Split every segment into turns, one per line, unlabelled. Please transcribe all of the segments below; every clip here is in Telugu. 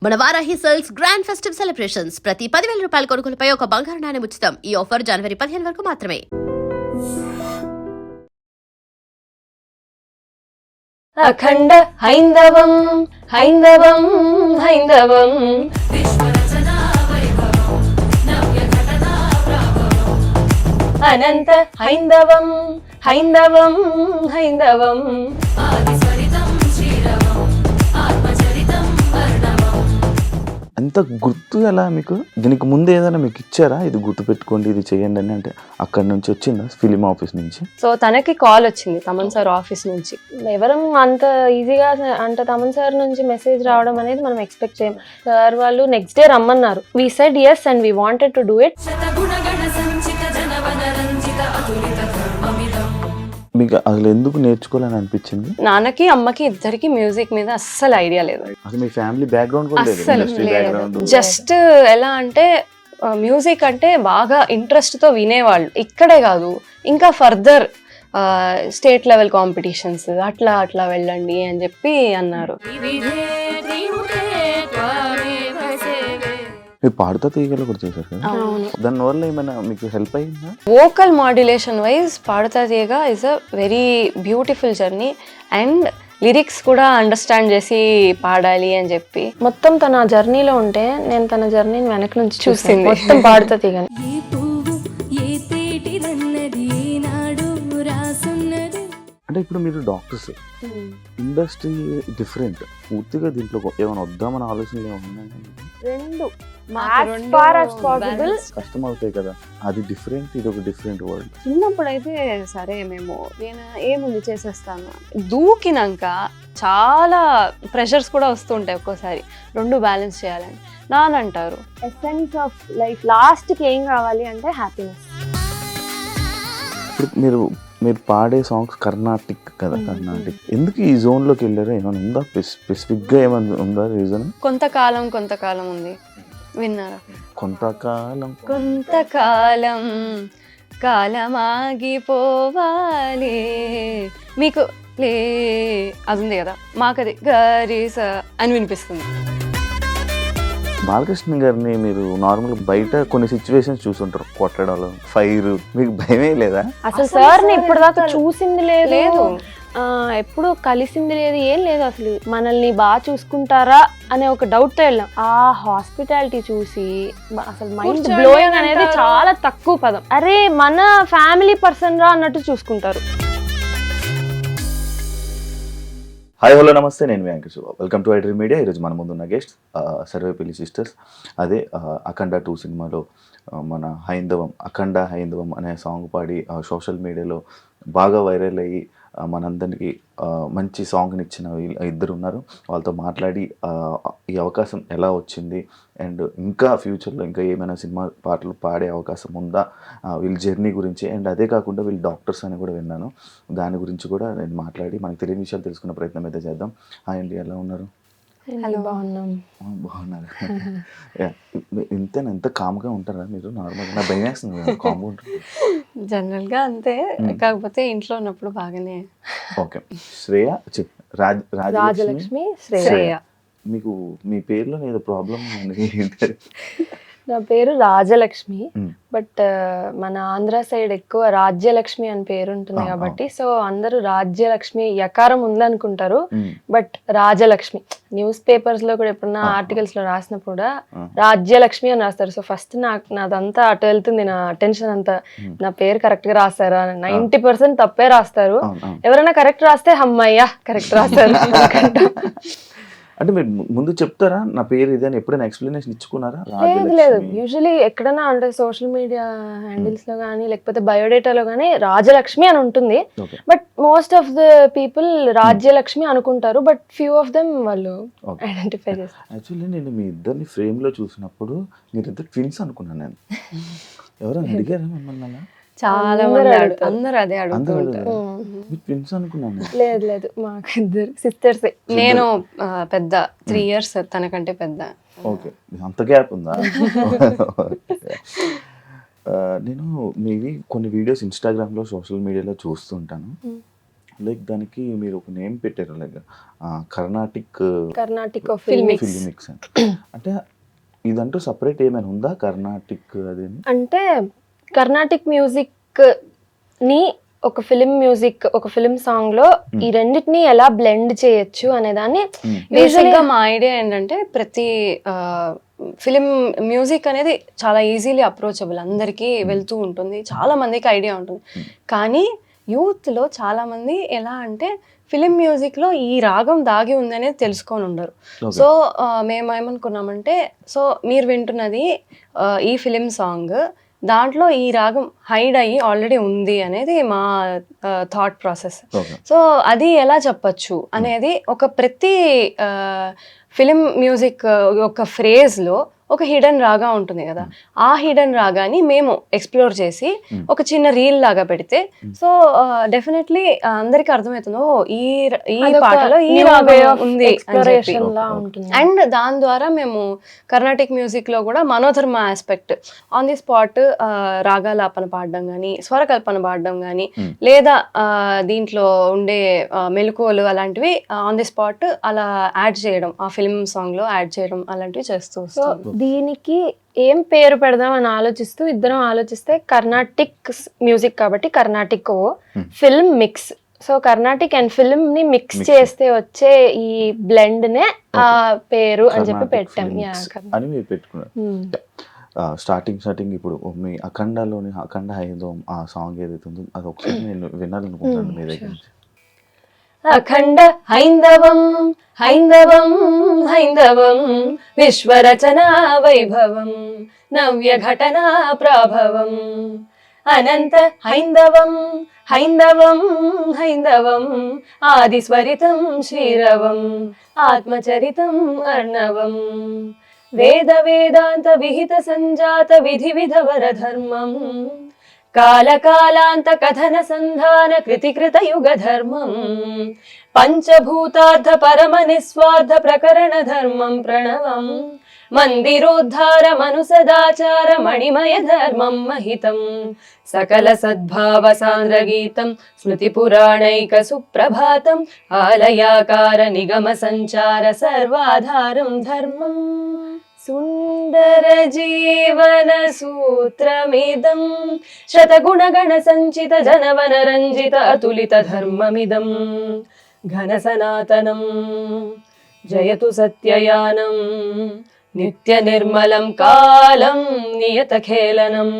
మన Varahi sales grand festive celebrations ప్రతి 10,000 రూపాయల కొనుగోలుపై ఒక బంగారు నాణెం ఉచితం. ఈ ఆఫర్ జనవరి 15 వరకు మాత్రమే.
అఖండ హైందవం హైందవం హైందవం అనంత హైందవం హైందవం హైందవం
అంత గుర్తు ఎలా మీకు? దీనికి ముందు ఏదైనా మీకు ఇచ్చారా, ఇది గుర్తు పెట్టుకోండి, ఇది చేయండి అని? అంటే అక్కడ నుంచి వచ్చిందా, ఫిలిం ఆఫీస్ నుంచి?
సో తనకి కాల్ వచ్చింది తమన్ సార్ ఆఫీస్ నుంచి. ఎవరం అంత ఈజీగా అంటే తమన్ సార్ నుంచి మెసేజ్ రావడం అనేది మనం ఎక్స్పెక్ట్ చేయం. సార్ వాళ్ళు నెక్స్ట్ డే రమ్మన్నారు. We said yes and we wanted to do it.
మీకు అసలు ఎందుకు నేర్చుకోవాలని అనిపించింది?
నాన్నకి అమ్మకి ఇద్దరికి మ్యూజిక్ మీద అస్సలు ఐడియా లేదు.
అసలు మీ ఫ్యామిలీ బ్యాక్గ్రౌండ్ కూడా లేదు, ఇండస్ట్రీ బ్యాక్గ్రౌండ్.
జస్ట్ ఎలా అంటే మ్యూజిక్ అంటే బాగా ఇంట్రెస్ట్ తో వినేవాళ్ళు. ఇక్కడే కాదు, ఇంకా ఫర్దర్ స్టేట్ లెవెల్ కాంపిటీషన్స్ అట్లా అట్లా వెళ్ళండి అని చెప్పి అన్నారు.
మీరు పాడుతా తీగలు కూడా చేశారు కదా, దానివల్ల ఏమైనా మీకు హెల్ప్ అయిందా?
వోకల్ మాడ్యులేషన్ వైజ్ పాడుతా తీయగా is a very beautiful journey. And lyrics కూడా అండర్స్టాండ్ చేసి పాడాలి అని చెప్పి మొత్తం తన జర్నీలో ఉంటే నేను తన జర్నీని వెనక నుంచి చూసింది మొత్తం పాడుతా తీగని.
అంటే ఇప్పుడు మీరు డాక్టర్స్, ఇండస్ట్రీ డిఫరెంట్ పూర్తిగా, దీంట్లో ఏమైనా వద్దామని ఆలోచనలు ఏమన్నా?
రెండు
కష్టం అవుతాయి కదా, అది డిఫరెంట్, ఇది ఒక డిఫరెంట్ వరల్డ్.
చిన్నప్పుడు అయితే సరే మేము ఏముంది చేసేస్తాను, దూకినాక చాలా ప్రెషర్స్ కూడా వస్తుంటాయి ఒక్కోసారి, రెండు బ్యాలెన్స్ చేయాలని. నానంటారు ఎసెన్స్ ఆఫ్ లైఫ్ లాస్ట్కి ఏం కావాలి అంటే హ్యాపీనెస్.
ఇప్పుడు మీరు పాడే సాంగ్స్ కర్ణాటిక్ కదా, కర్ణాటిక్ ఎందుకు ఈ జోన్ లోకి వెళ్ళారు? ఏమైనా ఉందా స్పెసిఫిక్ గా, ఏమైనా ఉందా రీజన్?
కొంతకాలం ఉంది, విన్నారా?
కొంతకాలం
కాలమాగిపోవాలి మీకు లే, అది ఉంది కదా, మాకది గరీస అని వినిపిస్తుంది.
బాలకృష్ణ గారిని మీరు నార్మల్ బయట కొన్ని సిచ్యువేషన్స్ చూసుంటారు, కొట్టడాలు, ఫైర్, మీకు భయమే లేదా?
అసలు సార్ ని ఇప్పుడు దాకా చూసింది లేదు, ఎప్పుడు కలిసింది లేదు, ఏం లేదు. అసలు మనల్ని బాగా చూసుకుంటారా అనే ఒక డౌట్ తో వెళ్ళాం. ఆ హాస్పిటాలిటీ చూసి అసలు మైండ్ బ్లోయింగ్ అనేది చాలా తక్కువ పదం. అరే మన ఫ్యామిలీ పర్సన్ రా అన్నట్టు చూసుకుంటారు.
హాయ్ హలో నమస్తే, నేను మీ anchor Shiva. Welcome to iDream media. ఈరోజు మన ముందున్న గెస్ట్ సర్వేపల్లి సిస్టర్స్. అదే అఖండ 2 సినిమాలో మన హైందవం, అఖండ హైందవం అనే సాంగ్ పాడి సోషల్ మీడియాలో బాగా వైరల్ అయ్యి మనందరికీ మంచి సాంగ్ని ఇచ్చిన ఇద్దరు ఉన్నారు. వాళ్ళతో మాట్లాడి ఈ అవకాశం ఎలా వచ్చింది, అండ్ ఇంకా ఫ్యూచర్లో ఇంకా ఏమైనా సినిమా పాటలు పాడే అవకాశం ఉందా, వీళ్ళ జర్నీ గురించి, అండ్ అదే కాకుండా వీళ్ళు డాక్టర్స్ అని కూడా విన్నాను, దాని గురించి కూడా నేను మాట్లాడి మనకు తెలియని విషయాలు తెలుసుకునే ప్రయత్నం అయితే చేద్దాం. హాయ్ అండి, ఎలా ఉన్నారు?
బాగున్నారు.
ఎంత కామ్గా ఉంటారా మీరు? నార్మల్గా నా భయం వేస్తుంది, కామ్గా ఉంటారు
జనరల్ గా అంతే, కాకపోతే ఇంట్లో ఉన్నప్పుడు బాగానే.
ఓకే, శ్రేయ రాజలక్ష్మి
శ్రేయ.
మీకు మీ పేరులో ఏదో ప్రాబ్లం ఉంది?
నా పేరు రాజలక్ష్మి, బట్ మన ఆంధ్ర సైడ్ ఎక్కువ రాజ్యలక్ష్మి అని పేరు ఉంటుంది కాబట్టి సో అందరూ రాజ్యలక్ష్మి యకారం ఉందనుకుంటారు, బట్ రాజలక్ష్మి. న్యూస్ పేపర్స్ లో కూడా ఎప్పుడన్నా ఆర్టికల్స్ లో రాసినప్పుడు కూడా రాజ్యలక్ష్మి అని రాస్తారు. సో ఫస్ట్ నాదంతా అటు వెళ్తుంది, నా అటెన్షన్ అంతా నా పేరు కరెక్ట్ గా రాస్తారా. 90% తప్పే రాస్తారు. ఎవరైనా కరెక్ట్ రాస్తే అమ్మయ్యా కరెక్ట్ రాస్తారు.
అంటే మీరు ముందు చెప్తారా నా పేరు ఇది అని? ఎప్పుడైనా ఎక్స్ప్లెనేషన్ ఇచ్చుకున్నారా?
లేదు, యూజువలీ ఎక్కడైనా అంటే సోషల్ మీడియా హ్యాండిల్స్ లో కానీ లేకపోతే బయోడేటాలో కానీ రాజలక్ష్మి అని ఉంటుంది, but most of the people Rajyalakshmi అనుకుంటారు, బట్ ఫ్యూ ఆఫ్ దెమ్ వాళ్ళు ఐడెంటిఫై చేస్తారు.
యాక్చువల్లీ నేను మీ ఇద్దరిని ఫ్రేమ్ లో చూసినప్పుడు మీరిద్దరు ట్విన్స్ అనుకున్నాను నేను. ఎవరైనా అడిగారా మిమ్మల్ని?
చాలా మంది అందరూ అదే అడుగుతుంటారు.
ట్విన్స్ అనుకున్నాను.
లేదు, మాకు ఇద్దరు సిస్టర్స్. నేను పెద్ద 3 years తనకంటే పెద్ద.
ఓకే, అంత గ్యాప్ ఉందా? నేను మీవి కొన్ని వీడియోస్ ఇన్స్టాగ్రామ్లో సోషల్ మీడియాలో చూస్తుంటాను. లైక్ దానికి మీరు ఒక నేమ్ పెట్టారు, లైక్ కర్ణాటిక్
కర్ణాటిక్
ఫిల్మిక్స్ అంటే ఇదంటూ సపరేట్ ఏమైనా ఉందా కర్ణాటిక్ అది?
అంటే కర్ణాటిక్ మ్యూజిక్ ని ఒక ఫిలిం మ్యూజిక్, ఒక ఫిలిం సాంగ్ లో ఈ రెండింటిని ఎలా బ్లెండ్ చేయొచ్చు అనే దాన్ని
బేసిక్గా మా ఐడియా ఏంటంటే ప్రతి ఫిలిం మ్యూజిక్ అనేది చాలా ఈజీలీ అప్రోచబుల్, అందరికీ వెళ్తూ ఉంటుంది, చాలా మందికి ఐడియా ఉంటుంది. కానీ యూత్లో చాలా మంది ఎలా అంటే ఫిలిం మ్యూజిక్లో ఈ రాగం దాగి ఉందనేది తెలుసుకొని ఉండరు. సో మేము ఏమనుకున్నామంటే, సో మీరు వింటున్నది ఈ ఫిలిం సాంగ్, దాంట్లో ఈ రాగం హైడ్ అయ్యి ఆల్రెడీ ఉంది అనేది మా థాట్ ప్రాసెస్. సో అది ఎలా చెప్పచ్చు అనేది ఒక ప్రతి ఫిలిం మ్యూజిక్ ఒక ఫ్రేజ్లో ఒక హిడెన్ రాగా ఉంటుంది కదా, ఆ హిడెన్ రాగాని మేము ఎక్స్ప్లోర్ చేసి ఒక చిన్న రీల్ లాగా పెడితే సో డెఫినెట్లీ అందరికి అర్థమవుతుందో ఈ పాటలో ఈ రాగం ఉంది అని చెప్పి. అండ్ దాని ద్వారా మేము కర్ణాటిక్ మ్యూజిక్ లో కూడా మనోధర్మ ఆస్పెక్ట్ ఆన్ ది స్పాట్ రాగాలాపన పాడడం కానీ, స్వరకల్పన పాడడం కానీ, లేదా దీంట్లో ఉండే మెలకువలు అలాంటివి ఆన్ ది స్పాట్ అలా యాడ్ చేయడం, ఆ ఫిల్మ్ సాంగ్ లో యాడ్ చేయడం అలాంటివి చేస్తూ వస్తాం.
దీనికి ఏం పేరు పెడదాం అని ఆలోచిస్తూ ఇద్దరం ఆలోచిస్తే కర్ణాటిక్ మ్యూజిక్ కాబట్టి Carnatic film mix. So Carnatic and film ని మిక్స్ చేస్తే వచ్చే ఈ బ్లెండ్ నే ఆ పేరు అని చెప్పి పెట్టాం
అని మీరు పెట్టుకున్నారు. స్టార్టింగ్ ఇప్పుడు మీ అఖండలోని అఖండ హైందవం ఆ సాంగ్ ఏదైతే ఉందో అది ఒకసారి నేను వినాలనుకుంటాను మీ దగ్గర నుంచి.
అఖండ హైందవం హైందవం హైందవం విశ్వరచనా వైభవం నవ్య ఘటనా ప్రాభవం అనంత హైందవం హైందవం హైందవం ఆదిస్వరితం శ్రీరవం ఆత్మచరితం అర్ణవం వేద వేదాంత విహిత సంజాత విధి విధవర ధర్మం కాలకాలాంత కథన సంధాన కృతికృత యుగ ధర్మం పంచభూతార్థ పరమ నిస్వార్థ ప్రకరణ ధర్మం ప్రణవం మందిరోద్ధార మనుసదాచార మణిమయ ధర్మం మహితం సకల సద్భావ సాంద్ర గీతం స్మృతి పురాణైక సుప్రభాతం ఆలయాకార నిగమ సంచార సర్వాధారం ధర్మం సుందర జీవన సూత్రమిదం శతగుణగణ సంచిత జనవన రంజిత అతులిత ధర్మమిదం ఘన సనాతనం జయతు సత్యయానం నిత్య నిర్మలం కాలం నియత ఖేళనం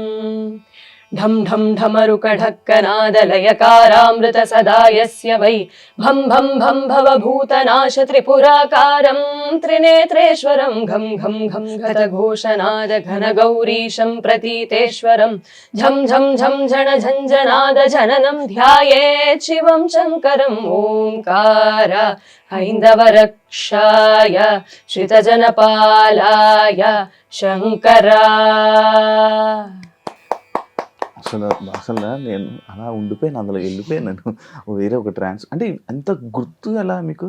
ఢం ఢం ఢమరుక ఢక్కనాదలయకారామృత సదాయస్య వై భం భం భం భవభూతనాశ త్రిపురాకారం త్రినేత్రేశ్వరం ఘం ఘం ఘం ఘటఘోషనాద ఘన గౌరీశం ప్రతీతేశ్వరం ఝం ఝం ఝం ఝణ ఝంఝనాద జననం ధ్యాయేత్ శివం శంకరం ఓంకార హైందవ రక్షాయ శ్రితజనపాలాయ శంకరా.
అసలు నేను అలా ఉండిపోయాను, అందులో వెళ్ళిపోయాను వేరే ఒక అంటే ఎంత గుర్తు ఎలా మీకు,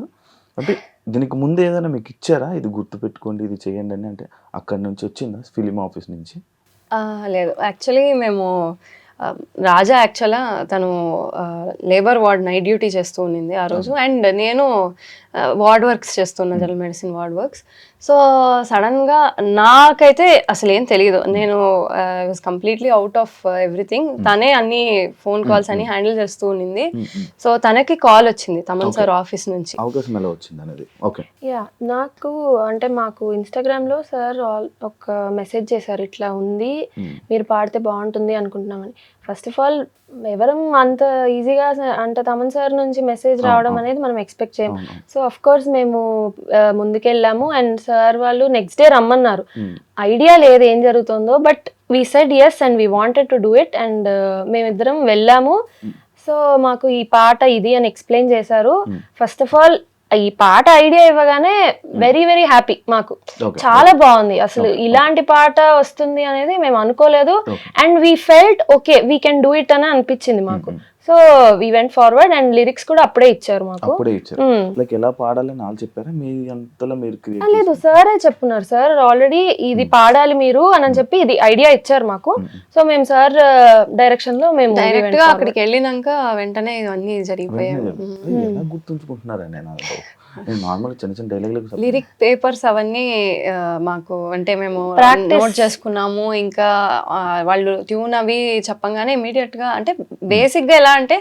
అంటే దీనికి ముందు ఏదైనా మీకు ఇచ్చారా ఇది గుర్తు పెట్టుకోండి ఇది చేయండి అని, అంటే అక్కడి నుంచి వచ్చిందా ఫిలిం ఆఫీస్ నుంచి?
లేదు, యాక్చువల్లీ మేము రాజా యాక్చువల్గా తను లేబర్ వార్డ్ నైట్ డ్యూటీ చేస్తూ ఉన్నింది ఆ రోజు, అండ్ నేను వార్డ్ వర్క్స్ చేస్తున్నా, general medicine ward works. So సడన్గా నాకైతే అసలు ఏం తెలియదు, నేను was completely out of everything. తనే అన్ని ఫోన్ కాల్స్ అన్ని హ్యాండిల్ చేస్తూ ఉన్నింది. సో తనకి కాల్ వచ్చింది తమన్ సార్ ఆఫీస్ నుంచి.
అవకాశం ఎలా వచ్చింది అనేది? ఓకే,
యా, నాకు అంటే మాకు ఇన్స్టాగ్రామ్లో సార్ ఒక మెసేజ్ చేశారు, ఇట్లా ఉంది మీరు పాడితే బాగుంటుంది అనుకుంటున్నామని. ఫస్ట్ ఆఫ్ ఆల్ ఎవరం అంత ఈజీగా అంటే తమన్ సార్ నుంచి మెసేజ్ రావడం అనేది మనం ఎక్స్పెక్ట్ చేయం. సో అఫ్ కోర్స్ మేము ముందుకెళ్ళాము అండ్ సార్ వాళ్ళు నెక్స్ట్ డే రమ్మన్నారు. ఐడియా లేదు ఏం జరుగుతుందో, but we said yes and we wanted to do it and మేమిద్దరం వెళ్ళాము. సో మాకు ఈ పాట ఇది అని ఎక్స్ప్లెయిన్ చేశారు. ఫస్ట్ ఆఫ్ ఆల్ ఈ పాట ఐడియా ఇవ్వగానే వెరీ వెరీ హ్యాపీ, మాకు చాలా బాగుంది, అసలు ఇలాంటి పాట వస్తుంది అనేది మేము అనుకోలేదు. And we felt okay we can do it అని అనిపించింది మాకు. So so we went forward and lyrics కూడా అప్పుడే ఇచ్చారు మాకు.
అప్పుడే ఇచ్చారు. లైక్ ఎలా పాడాలని వాళ్ళు చెప్పారా, మీ అంతలో మీరు
ఆ, లేదు సారే చెప్పున్నారు. సార్ ఆల్రెడీ ఇది పాడాలి మీరు అని చెప్పి ఇది ఐడియా ఇచ్చారు మాకు. సో మేము సార్ డైరెక్షన్ లో మేము
డైరెక్ట్ గా అక్కడికి వెళ్ళినాక వెంటనే ఇవన్నీ జరిగిపోయాయి.
ఎలా గుర్తుంచుకుంటున్నారా? నేను నార్మల్ చిన్న చిన్న డైలాగ్
లిరిక్ పేపర్స్ అవన్నీ మాకు అంటే మేము నోట్ చేసుకున్నాము. ఇంకా వాళ్ళు ట్యూన్ అవి చెప్పంగానే ఇమీడియట్ గా అంటే బేసిక్ గా ఎలా అంటే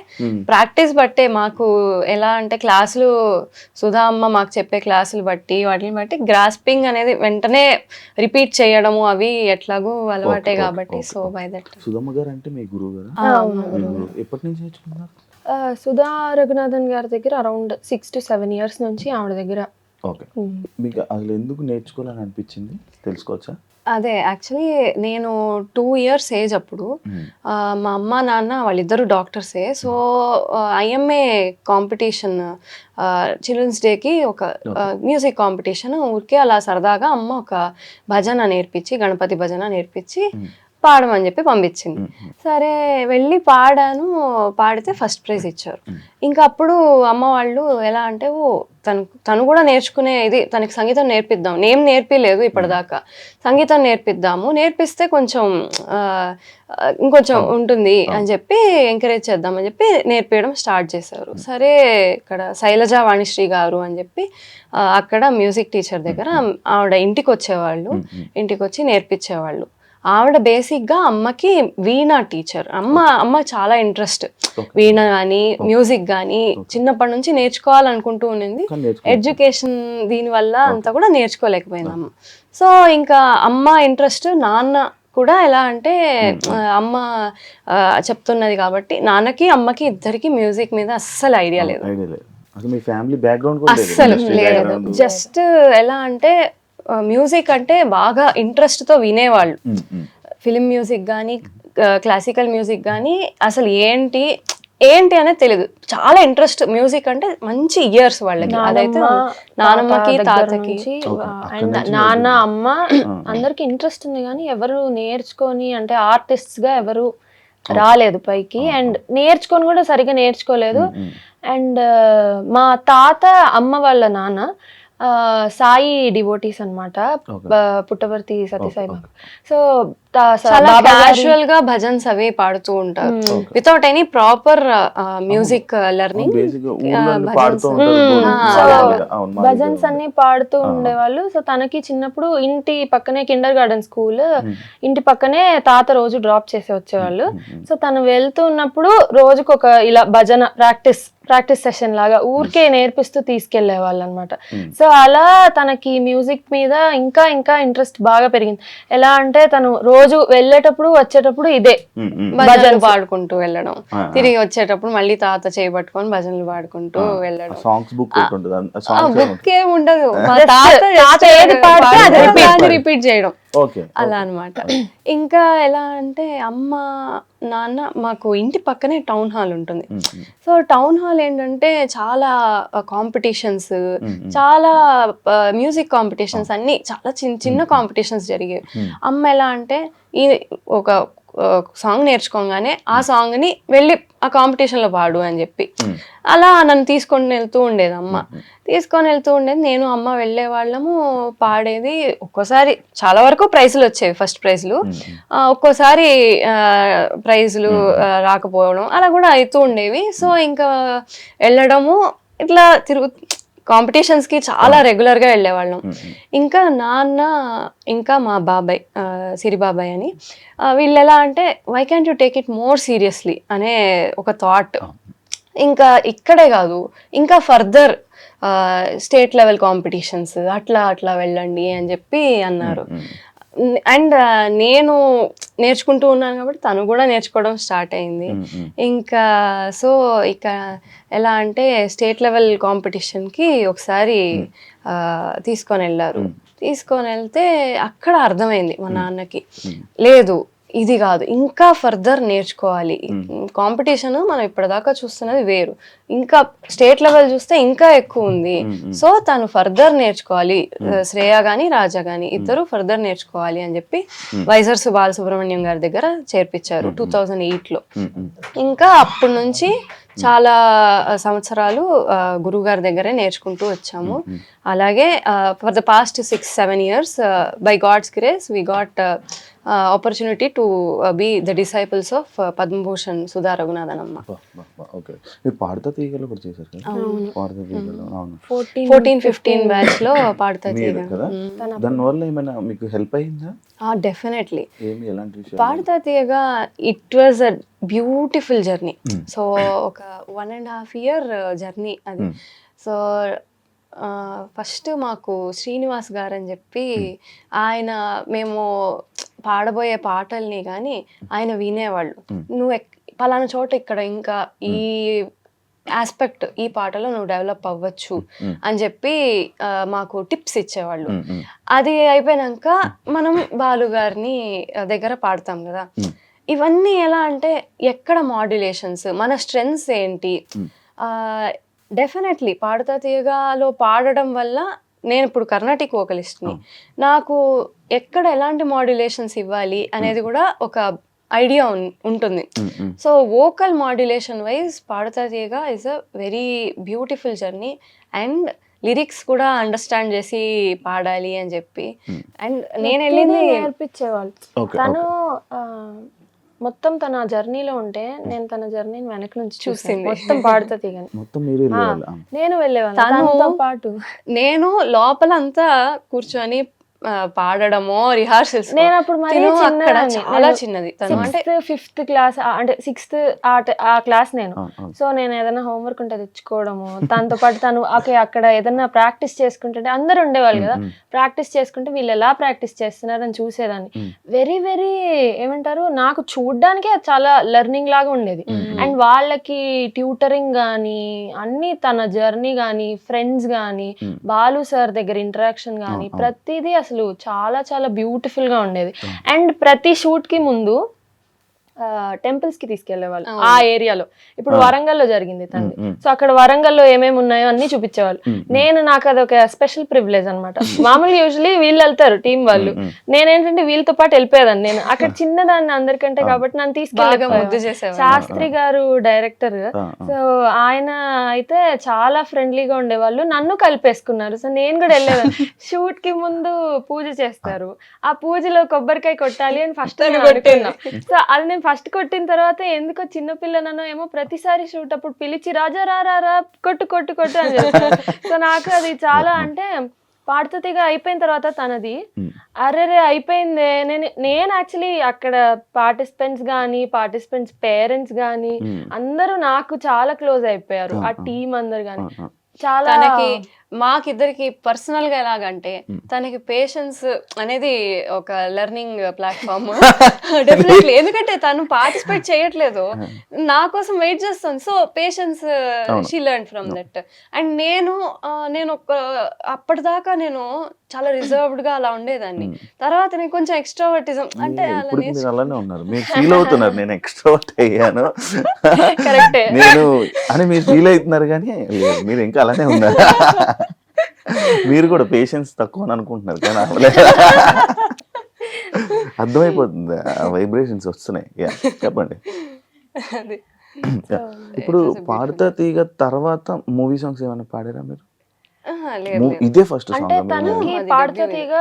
ప్రాక్టీస్ బట్టే మాకు ఎలా అంటే క్లాసులు సుధా అమ్మ మాకు చెప్పే క్లాసులు బట్టి వాటిని బట్టి గ్రాస్పింగ్ అనేది వెంటనే రిపీట్ చేయడము అవి ఎట్లాగూ అలవాటే కాబట్టి. So by that.
సుధమ్మ గారు అంటే మీ గురువు గారు? ఎప్పటి నుంచి నేర్చుకున్నారు?
సుధా రఘునాథన్ గారి దగ్గర అరౌండ్ 6 to 7 years నుంచి ఆవిడ దగ్గర.
ఓకే. మీకు అసలు ఎందుకు నేర్చుకోవాలని అనిపించింది తెలుసుకోవచ్చా?
అదే యాక్చువల్లీ నేను 2 years ఏజ్ అప్పుడు మా అమ్మ నాన్న వాళ్ళిద్దరు డాక్టర్సే. సో ఐఎంఏ కాంపిటీషన్ చిల్డ్రన్స్ డేకి ఒక మ్యూజిక్ కాంపిటీషన్ ఊరికే అలా సరదాగా అమ్మ ఒక భజన నేర్పించి గణపతి భజన నేర్పించి పాడమని చెప్పి పంపించింది. సరే వెళ్ళి పాడాను. పాడితే ఫస్ట్ ప్రైజ్ ఇచ్చారు. ఇంకా అప్పుడు అమ్మ వాళ్ళు ఎలా అంటే తను కూడా నేర్చుకునే ఇది తనకి సంగీతం నేర్పిద్దాం, నేమ్ నేర్పిలేదు ఇప్పటిదాకా, సంగీతం నేర్పిద్దాము, నేర్పిస్తే కొంచెం ఇంకొంచెం ఉంటుంది అని చెప్పి ఎంకరేజ్ చేద్దామని చెప్పి నేర్పించడం స్టార్ట్ చేశారు. సరే ఇక్కడ శైలజ వాణిశ్రీ గారు అని చెప్పి అక్కడ మ్యూజిక్ టీచర్ దగ్గర ఆవిడ ఇంటికి వచ్చేవాళ్ళు, ఇంటికి వచ్చి నేర్పించేవాళ్ళు. ఆవిడ బేసిక్గా అమ్మకి వీణా టీచర్. అమ్మ చాలా ఇంట్రెస్ట్ వీణ కానీ మ్యూజిక్ కానీ చిన్నప్పటి నుంచి నేర్చుకోవాలనుకుంటూ ఉండింది. ఎడ్యుకేషన్ దీనివల్ల అంతా కూడా నేర్చుకోలేకపోయింది అమ్మ. సో ఇంకా అమ్మ ఇంట్రెస్ట్, నాన్న కూడా ఎలా అంటే అమ్మ చెప్తున్నది కాబట్టి నాన్నకి అమ్మకి ఇద్దరికి మ్యూజిక్ మీద అస్సలు ఐడియా లేదు, అస్సలు లేదు. జస్ట్ ఎలా అంటే మ్యూజిక్ అంటే బాగా ఇంట్రెస్ట్తో వినేవాళ్ళు. ఫిలిం మ్యూజిక్ కానీ క్లాసికల్ మ్యూజిక్ కానీ అసలు ఏంటి అనేది తెలియదు. చాలా ఇంట్రెస్ట్ మ్యూజిక్ అంటే మంచి ఇయర్స్ వాళ్ళకి. అదైతే నానమ్మకి తాతకి
అండ్ నాన్న అమ్మ అందరికి ఇంట్రెస్ట్ ఉంది కానీ ఎవరు నేర్చుకొని అంటే ఆర్టిస్ట్స్ గా ఎవరు రాలేదు పైకి. అండ్ నేర్చుకొని కూడా సరిగా నేర్చుకోలేదు. అండ్ మా తాత అమ్మ వాళ్ళ నాన్న సాయి డివోటీస్ అన్నమాట, పుట్టవర్తి సత్యసాయి బాబా. సో
చాలా క్యాజువల్ గా భజన్స్ అవి పాడుతూ ఉంటారు without any proper music learning.
Bhajans అన్ని పాడుతూ ఉండేవాళ్ళు. సో తనకి చిన్నప్పుడు ఇంటి పక్కనే కిండర్ గార్డెన్ స్కూల్, ఇంటి పక్కనే తాత రోజు డ్రాప్ చేసి వచ్చేవాళ్ళు. సో తను వెళ్తూ ఉన్నప్పుడు రోజుకు ఒక ఇలా భజన ప్రాక్టీస్ సెషన్ లాగా ఊరికే నేర్పిస్తూ తీసుకెళ్లే వాళ్ళు అనమాట. సో అలా తనకి మ్యూజిక్ మీద ఇంకా ఇంకా ఇంట్రెస్ట్ బాగా పెరిగింది. ఎలా అంటే తను రోజు వెళ్ళేటప్పుడు వచ్చేటప్పుడు ఇదే
భజనలు పాడుకుంటూ వెళ్ళడం, తిరిగి వచ్చేటప్పుడు మళ్ళీ తాత చేయబట్టుకొని భజనలు పాడుకుంటూ వెళ్ళడం. బుక్ ఏమి ఉండదు, రిపీట్ చేయడం అలా అనమాట. ఇంకా ఎలా అంటే అమ్మ నాన్న మాకు ఇంటి పక్కనే టౌన్ హాల్ ఉంటుంది. సో టౌన్ హాల్ ఏంటంటే చాలా కాంపిటీషన్స్, చాలా మ్యూజిక్ కాంపిటీషన్స్ అన్ని చాలా చిన్న కాంపిటీషన్స్ జరిగేవి. అమ్మ ఎలా అంటే ఈ ఒక సాంగ్ నేర్చుకోగానే ఆ సాంగ్ ని వెళ్ళి ఆ కాంపిటీషన్ లో పాడు అని చెప్పి అలా నన్ను తీసుకొని వెళ్తూ ఉండేది అమ్మ. నేను అమ్మ వెళ్ళే వాళ్ళము, పాడేది. ఒక్కోసారి చాలా వరకు ప్రైజులు వచ్చేవి, ఫస్ట్ ప్రైజులు. ఒక్కోసారి ప్రైజులు రాకపోవడం అలా కూడా అవుతూ ఉండేవి. సో ఇంకా వెళ్ళడము ఇట్లా కాంపిటీషన్స్ కి చాలా రెగ్యులర్ గా వెళ్ళేవాళ్ళం. ఇంకా నాన్న ఇంకా మా బాబాయ్ సిరిబాబాయ్ అని, వీళ్ళు ఎలా అంటే why can't you take it more seriously అనే ఒక థాట్. ఇంకా ఇక్కడే కాదు ఇంకా ఫర్దర్ స్టేట్ లెవెల్ కాంపిటీషన్స్ అట్లా వెళ్ళండి అని చెప్పి అన్నారు. అండ్ నేను నేర్చుకుంటూ ఉన్నాను కాబట్టి తను కూడా నేర్చుకోవడం స్టార్ట్ అయింది. ఇంకా సో ఇక ఎలా అంటే స్టేట్ లెవెల్ కాంపిటీషన్కి ఒకసారి తీసుకొని వెళ్తే అక్కడ అర్థమైంది మా నాన్నకి, లేదు ఇది కాదు, ఇంకా ఫర్దర్ నేర్చుకోవాలి. కాంపిటీషన్ మనం ఇప్పటిదాకా చూస్తున్నది వేరు, ఇంకా స్టేట్ లెవెల్ చూస్తే ఇంకా ఎక్కువ ఉంది. సో తను ఫర్దర్ నేర్చుకోవాలి, శ్రేయ గాని రాజా గాని ఇద్దరు ఫర్దర్ నేర్చుకోవాలి అని చెప్పి వైజర్సు బాలసుబ్రహ్మణ్యం గారి దగ్గర చేర్పించారు 2008లో. ఇంకా అప్పటి నుంచి చాలా సంవత్సరాలు గురువు గారి దగ్గరే నేర్చుకుంటూ వచ్చాము. అలాగే for the past 6-7 years by God's grace we got opportunity to be the disciples of Padma Bhushan Sudha Raghunathan అమ్మ.
ఓకే, మీరు పాడతా తీగలు కూడా చేశారు కదా? పాడతా తీగలు, అవును.
14-15 బ్యాచ్ లో పాడతా తీగ
కదా, దానివల్ల ఏమైనా మీకు హెల్ప్ అయిందా?
డెఫినెట్లీ.
ఏమి, ఎలాంటి విషయం?
పాడతా తీయగా it was a beautiful journey. So ఒక 1.5 year జర్నీ అది. సో ఫస్ట్ మాకు శ్రీనివాస్ గారు అని చెప్పి ఆయన, మేము పాడబోయే పాటల్ని కానీ ఆయన వినేవాళ్ళు. నువ్వు పలానా చోట ఇక్కడ ఇంకా ఈ ఆస్పెక్ట్ ఈ పాటలో నువ్వు డెవలప్ అవ్వచ్చు అని చెప్పి మాకు టిప్స్ ఇచ్చేవాళ్ళు. అది అయిపోయినాక మనం బాలు గారిని దగ్గర పాడతాం కదా. ఇవన్నీ ఎలా అంటే ఎక్కడ మాడ్యులేషన్స్, మన స్ట్రెంగ్స్ ఏంటి. డెఫినెట్లీ పాడతా తీయగాలో పాడడం వల్ల, నేను ఇప్పుడు కర్ణాటిక్ వోకలిస్ట్ని, నాకు ఎక్కడ ఎలాంటి మాడ్యులేషన్స్ ఇవ్వాలి అనేది కూడా ఒక ఐడియా ఉంటుంది. సో వోకల్ మాడ్యులేషన్ వైజ్ పాడతా తీయగా is a very beautiful journey. And lyrics కూడా అండర్స్టాండ్ చేసి పాడాలి అని చెప్పి. అండ్ నేను వెళ్ళింది
నేర్పించేవాళ్ళు. తను మొత్తం తన జర్నీలో ఉంటే నేను తన జర్నీని వెనక నుంచి చూసింది మొత్తం పాడుతా తీగని. నేను వెళ్ళేవాళ్ళం తనతో పాటు.
నేను లోపల అంతా కూర్చొని పాడడమో రిహార్సల్స్.
నేను అప్పుడు
చాలా చిన్నది,
అంటే 5th class అంటే 6th ఆ క్లాస్ నేను. సో నేను ఏదైనా హోంవర్క్ ఉంటే తెచ్చుకోవడము, తనతో పాటు తను అక్కడ ఏదైనా ప్రాక్టీస్ చేసుకుంటుంటే అందరు ఉండేవాళ్ళు కదా, ప్రాక్టీస్ చేసుకుంటే వీళ్ళు ఎలా ప్రాక్టీస్ చేస్తున్నారని చూసేదాన్ని. వెరీ వెరీ ఏమంటారు, నాకు చూడ్డానికే చాలా లెర్నింగ్ లాగా ఉండేది. అండ్ వాళ్ళకి ట్యూటరింగ్ కానీ అన్ని, తన జర్నీ కానీ, ఫ్రెండ్స్ కానీ, బాలు సార్ దగ్గర ఇంటరాక్షన్ కానీ, ప్రతిదీ అసలు చాలా చాలా బ్యూటిఫుల్ గా ఉండేది. అండ్ ప్రతి షూట్ కి ముందు టెంపుల్స్ కి తీసుకెళ్లేవాళ్ళు ఆ ఏరియాలో. ఇప్పుడు వరంగల్లో జరిగింది తండ్రి, సో అక్కడ వరంగల్లో ఏమేమి ఉన్నాయో అన్ని చూపించేవాళ్ళు. నాకు అదొక స్పెషల్ ప్రివిలేజ్ అనమాట. మామూలుగా యూజువలీ వీళ్ళు వెళ్తారు టీం వాళ్ళు, నేనేంటంటే వీళ్ళతో పాటు వెళ్ళిపోయేదాన్ని. నేను అక్కడ చిన్నదాన్ని అందరికంటే కాబట్టి నన్ను తీసుకెళ్ళి, శాస్త్రి గారు డైరెక్టర్, సో ఆయన అయితే చాలా ఫ్రెండ్లీగా ఉండేవాళ్ళు, నన్ను కలిపేసుకున్నారు. సో నేను కూడా వెళ్ళేదాన్ని. షూట్ కి ముందు పూజ చేస్తారు, ఆ పూజలో కొబ్బరికాయ కొట్టాలి అని ఫస్ట్ అనుకున్నా. సో అది నేను ఫస్ట్ కొట్టిన తర్వాత ఎందుకో చిన్నపిల్లనో ఏమో ప్రతిసారి షూట్ అప్పుడు పిలిచి రాజా రా కొట్టు కొట్టు కొట్టు అని చెప్తారు. సో నాకు అది చాలా, అంటే పాడుతీగా అయిపోయిన తర్వాత తనది అరే అయిపోయిందే. నేను యాక్చువల్లీ అక్కడ పార్టిసిపెంట్స్ పేరెంట్స్ కానీ అందరూ నాకు చాలా క్లోజ్ అయిపోయారు, ఆ టీం అందరు కానీ. చాలా
మాకిద్దరికి పర్సనల్ గా ఎలాగంటే, తనకి పేషెన్స్ అనేది ఒక లెర్నింగ్ ప్లాట్ఫామ్ డెఫినెట్లీ. ఎందుకంటే తను పార్టిసిపేట్ చేయట్లేదు, నా కోసం వెయిట్ చేస్తాను. So patience she learn from that. And నేను అప్పటిదాకా నేను చాలా రిజర్వ్డ్ గా అలా ఉండేదాన్ని. తర్వాత నేను కొంచెం ఎక్స్ట్రావర్టిజం అంటే
అలానే ఉన్నారు. మీరు ఫీల్ అవుతున్నారు నేను ఎక్స్ట్రావర్ట్ అయ్యాను
కరెక్టే
నేను అని మీరు ఫీల్ అవుతున్నారు, కానీ మీరు ఇంకా అలానే ఉన్నారు. మీరు కూడా పేషెన్స్ తక్కువ అని అనుకుంటున్నారు, కానీ అర్థమైపోతుంది, వైబ్రేషన్స్ వస్తున్నాయి. చెప్పండి. ఇప్పుడు పాడతా తీగ తర్వాత మూవీ సాంగ్స్ ఏమైనా పాడారా మీరు? ఇదే ఫస్ట్
అంటే తనకి పాడతా తీగ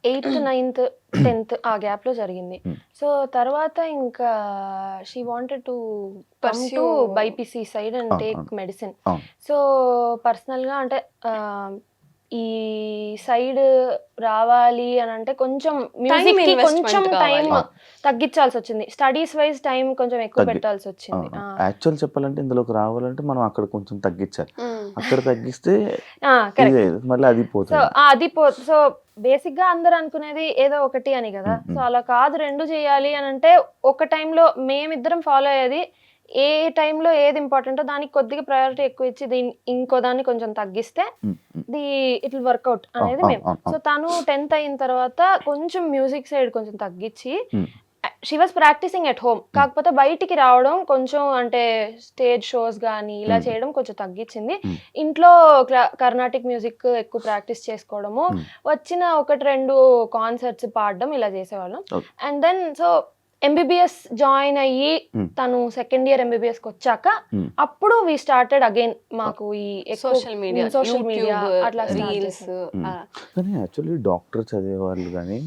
8th, 9th, 10th ఆ గ్యాప్ లో జరిగింది. సో తర్వాత ఇంకా she wanted to come to BiPC side and take medicine. So personal గా అంటే ఈ సైడ్ రావాలి అని అంటే కొంచెం మ్యూజిక్ కి కొంచెం టైం తగ్గించాల్సి వచ్చింది. స్టడీస్ వైజ్ టైం కొంచెం ఎక్కువ పెట్టాల్సి వచ్చింది.
యాక్చువల్ చెప్పాలంటే ఇందులోకి రావాలంటే మనం అక్కడ కొంచెం తగ్గించాలి, అక్కడ తగ్గిస్తే మళ్ళీ అది పోతుంది.
సో బేసిక్ గా అందరు అనుకునేది ఏదో ఒకటి అని కదా, సో అలా కాదు, రెండు చేయాలి అని అంటే ఒక టైంలో మేమిద్దరం ఫాలో అయ్యేది ఏ టైంలో ఏది ఇంపార్టెంటో దానికి కొద్దిగా ప్రయారిటీ ఎక్కువ ఇచ్చి ఇంకో దాన్ని కొంచెం తగ్గిస్తే ఇట్ విల్ వర్కౌట్ అనేది మేము. సో తను 10th అయిన తర్వాత కొంచెం మ్యూజిక్ సైడ్ కొంచెం తగ్గించి she was practising at home. కాకపోతే బయటికి రావడం కొంచెం అంటే స్టేజ్ షోస్ కానీ ఇలా చేయడం కొంచెం తగ్గించింది. ఇంట్లో కర్ణాటిక్ మ్యూజిక్ ఎక్కువ ప్రాక్టీస్ చేసుకోవడము, వచ్చిన 1-2 కాన్సర్ట్స్ పాడడం ఇలా చేసేవాళ్ళం. And then so MBBS join అయ్యి తను సెకండ్ ఇయర్ ఎంబీబీఎస్ కి వచ్చాక అప్పుడు వి స్టార్టెడ్ అగైన్ మాకు ఈ
సోషల్ మీడియా
అట్లా
రీల్స్.
కానీ యాక్చువల్లీ డాక్టర్ చదివేవాళ్ళు కానీ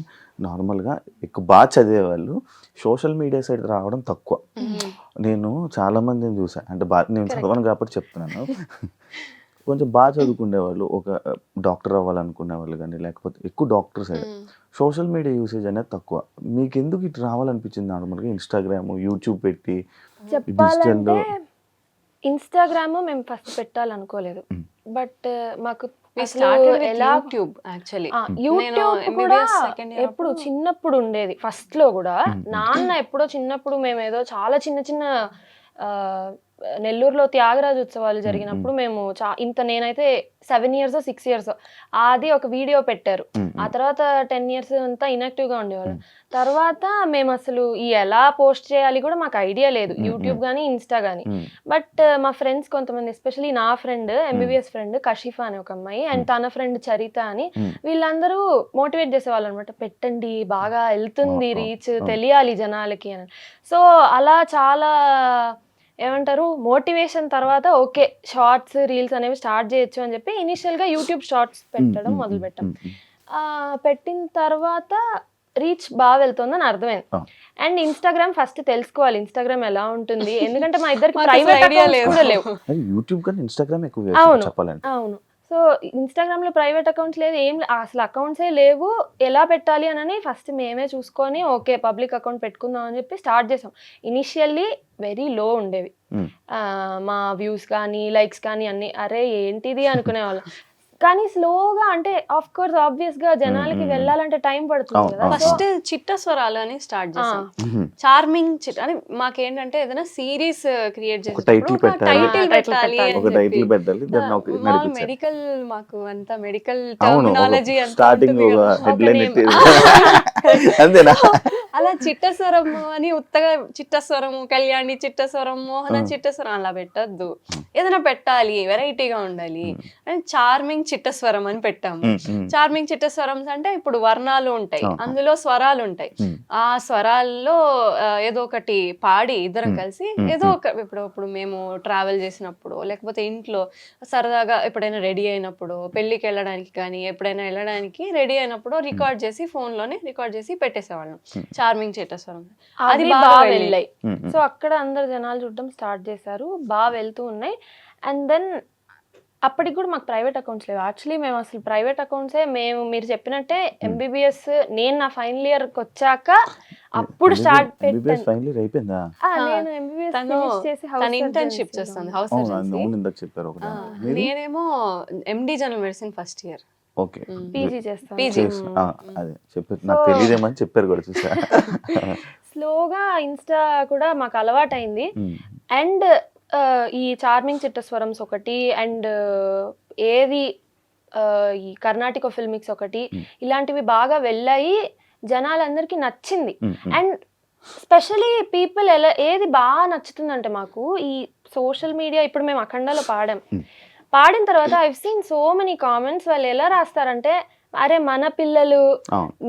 నార్మల్గా ఎక్కువ బాగా చదివేవాళ్ళు సోషల్ మీడియా సైడ్ రావడం తక్కువ. నేను చాలా మందిని చూసాను, అంటే నేను చదవను కాబట్టి చెప్తున్నాను. కొంచెం బాగా చదువుకునే వాళ్ళు, ఒక డాక్టర్ అవ్వాలనుకునే వాళ్ళు కానీ లేకపోతే ఎక్కువ doctor side social media usage అనేది తక్కువ. మీకు ఎందుకు ఇటు రావాలనిపించింది? నార్మల్గా ఇన్స్టాగ్రామ్, యూట్యూబ్ పెట్టి
చెప్పాలంటే ఇన్స్టాగ్రామ్ మేము ఫస్ట్ పెట్టాలనుకోలేదు, బట్ మాకు
యూట్యూబ్
కూడా ఎప్పుడు చిన్నప్పుడు ఉండేది. ఫస్ట్ లో కూడా నాన్న ఎప్పుడో చిన్నప్పుడు మేము ఏదో చాలా చిన్న చిన్న నెల్లూరులో త్యాగరాజ ఉత్సవాలు జరిగినప్పుడు మేము నేనైతే 7 years 6 years అది ఒక వీడియో పెట్టారు. ఆ తర్వాత 10 years అంతా ఇన్యాక్టివ్ గా ఉండేవాళ్ళం. తర్వాత మేము అసలు ఎలా పోస్ట్ చేయాలి కూడా మాకు ఐడియా లేదు, యూట్యూబ్ కానీ ఇన్స్టా కానీ. బట్ మా ఫ్రెండ్స్ కొంతమంది, ఎస్పెషలీ నా ఫ్రెండ్ ఎంబీబీఎస్ ఫ్రెండ్ కషిఫా అనే ఒక అమ్మాయి అండ్ తన ఫ్రెండ్ చరిత అని, వీళ్ళందరూ మోటివేట్ చేసేవాళ్ళు అనమాట. పెట్టండి, బాగా వెళ్తుంది, రీచ్ తెలియాలి జనాలకి అని. సో అలా చాలా ఏమంటారు మోటివేషన్ తర్వాత ఓకే షార్ట్స్ రీల్స్ అనేవి స్టార్ట్ చేయొచ్చు అని చెప్పి ఇనిషియల్ గా యూట్యూబ్ షార్ట్స్ పెట్టడం మొదలు పెట్టాం. పెట్టిన తర్వాత రీచ్ బాగా వెళ్తుందని అర్థమైంది. అండ్ ఇన్స్టాగ్రామ్ ఫస్ట్ తెలుసుకోవాలి ఇన్స్టాగ్రామ్ ఎలా ఉంటుంది, ఎందుకంటే మా ఇద్దరికి ప్రైవేట్ అకౌంట్స్ కూడా లేవు.
యూట్యూబ్ కన్నా ఇన్స్టాగ్రామ్ ఎక్కువ చెప్పాలంటే.
అవును. సో ఇన్స్టాగ్రామ్ లో ప్రైవేట్ అకౌంట్స్ లేదు, అసలు అకౌంట్సే లేవు. ఎలా పెట్టాలి అని ఫస్ట్ మేమే చూసుకొని ఓకే పబ్లిక్ అకౌంట్ పెట్టుకుందాం అని చెప్పి స్టార్ట్ చేసాం. ఇనిషియల్లీ వెరీ లో ఉండేవి మా వ్యూస్ కానీ లైక్స్ కానీ అన్ని. అరే ఏంటిది అనుకునేవాళ్ళం. కానీ స్లోగా అంటే ఆఫ్ కోర్స్ ఆబ్వియస్ గా జనాలకి వెళ్ళాలంటే టైం పడుతుంది కదా.
ఫస్ట్ చిట్ట స్వరాలు అని స్టార్ట్ చేసాం. చార్మింగ్ చిట్ అని మాకేంటంటే ఏదైనా సిరీస్ క్రియేట్ చేసి టైటిల్ పెట్టాలి. మెడికల్ మాకు అంతా మెడికల్ టర్మినాలజీ అలా చిట్టస్వరము అని ఉత్తగా చిట్టస్వరము, కళ్యాణి చిట్టస్వరం, మోహన చిట్టస్వరం అలా పెట్టద్దు. ఏదైనా పెట్టాలి, వెరైటీగా ఉండాలి అని చార్మింగ్ చిట్టస్వరం అని పెట్టాము. చార్మింగ్ చిట్టస్వరం అంటే ఇప్పుడు వర్ణాలు ఉంటాయి, అందులో స్వరాలు ఉంటాయి. ఆ స్వరాల్లో ఏదో ఒకటి పాడి ఇద్దరం కలిసి ఏదో ఒక ఇప్పుడు మేము ట్రావెల్ చేసినప్పుడు లేకపోతే ఇంట్లో సరదాగా ఎప్పుడైనా రెడీ అయినప్పుడు, పెళ్లికి వెళ్ళడానికి కానీ ఎప్పుడైనా వెళ్ళడానికి రెడీ అయినప్పుడు రికార్డ్ చేసి ఫోన్ లోనే రికార్డ్ చేసి పెట్టేసేవాళ్ళం చార్మింగ్ చిట్టస్వరం. అది బాగా వెళ్ళాయి.
సో అక్కడ అందరు జనాలు చూడడం స్టార్ట్ చేశారు, బాగా వెళ్తూ ఉన్నాయి. అండ్ దెన్ అప్పటికి కూడా మాకు ప్రైవేట్ అకౌంట్స్ లేవు. యాక్చువల్లీ మేము అసలు ప్రైవేట్ అకౌంట్సే మీరు చెప్పినట్టే ఎంబీబీఎస్ నేను నా ఫైనల్ ఇయర్ కి వచ్చాక అప్పుడు స్టార్ట్ పెట్టాను. నేను ఎంబీబీఎస్ చేసి
ఇంటర్న్షిప్ చేస్తాను హౌస్ సర్జన్సీ. నేనేమో ఎండి general medicine first year
PG చేస్తాను.
అదే చెప్పారు, నాకు తెలియదేమని చెప్పారు కూడా చూసా.
స్లోగా ఇన్స్టా కూడా మాకు అలవాటు అయింది. అండ్ ఈ చార్మింగ్ చిట్టస్వరమ్స్ ఒకటి అండ్ ఏది ఈ కర్ణాటక ఫిల్మిక్స్ ఒకటి ఇలాంటివి బాగా వెళ్ళాయి, జనాలందరికీ నచ్చింది. అండ్ స్పెషలీ పీపుల్ ఏది బాగా నచ్చుతుందంటే మాకు ఈ సోషల్ మీడియా, ఇప్పుడు మేము అఖండాలో పాడిన తర్వాత I seen so many comments. వాళ్ళు ఎలా రాస్తారంటే అరే మన పిల్లలు,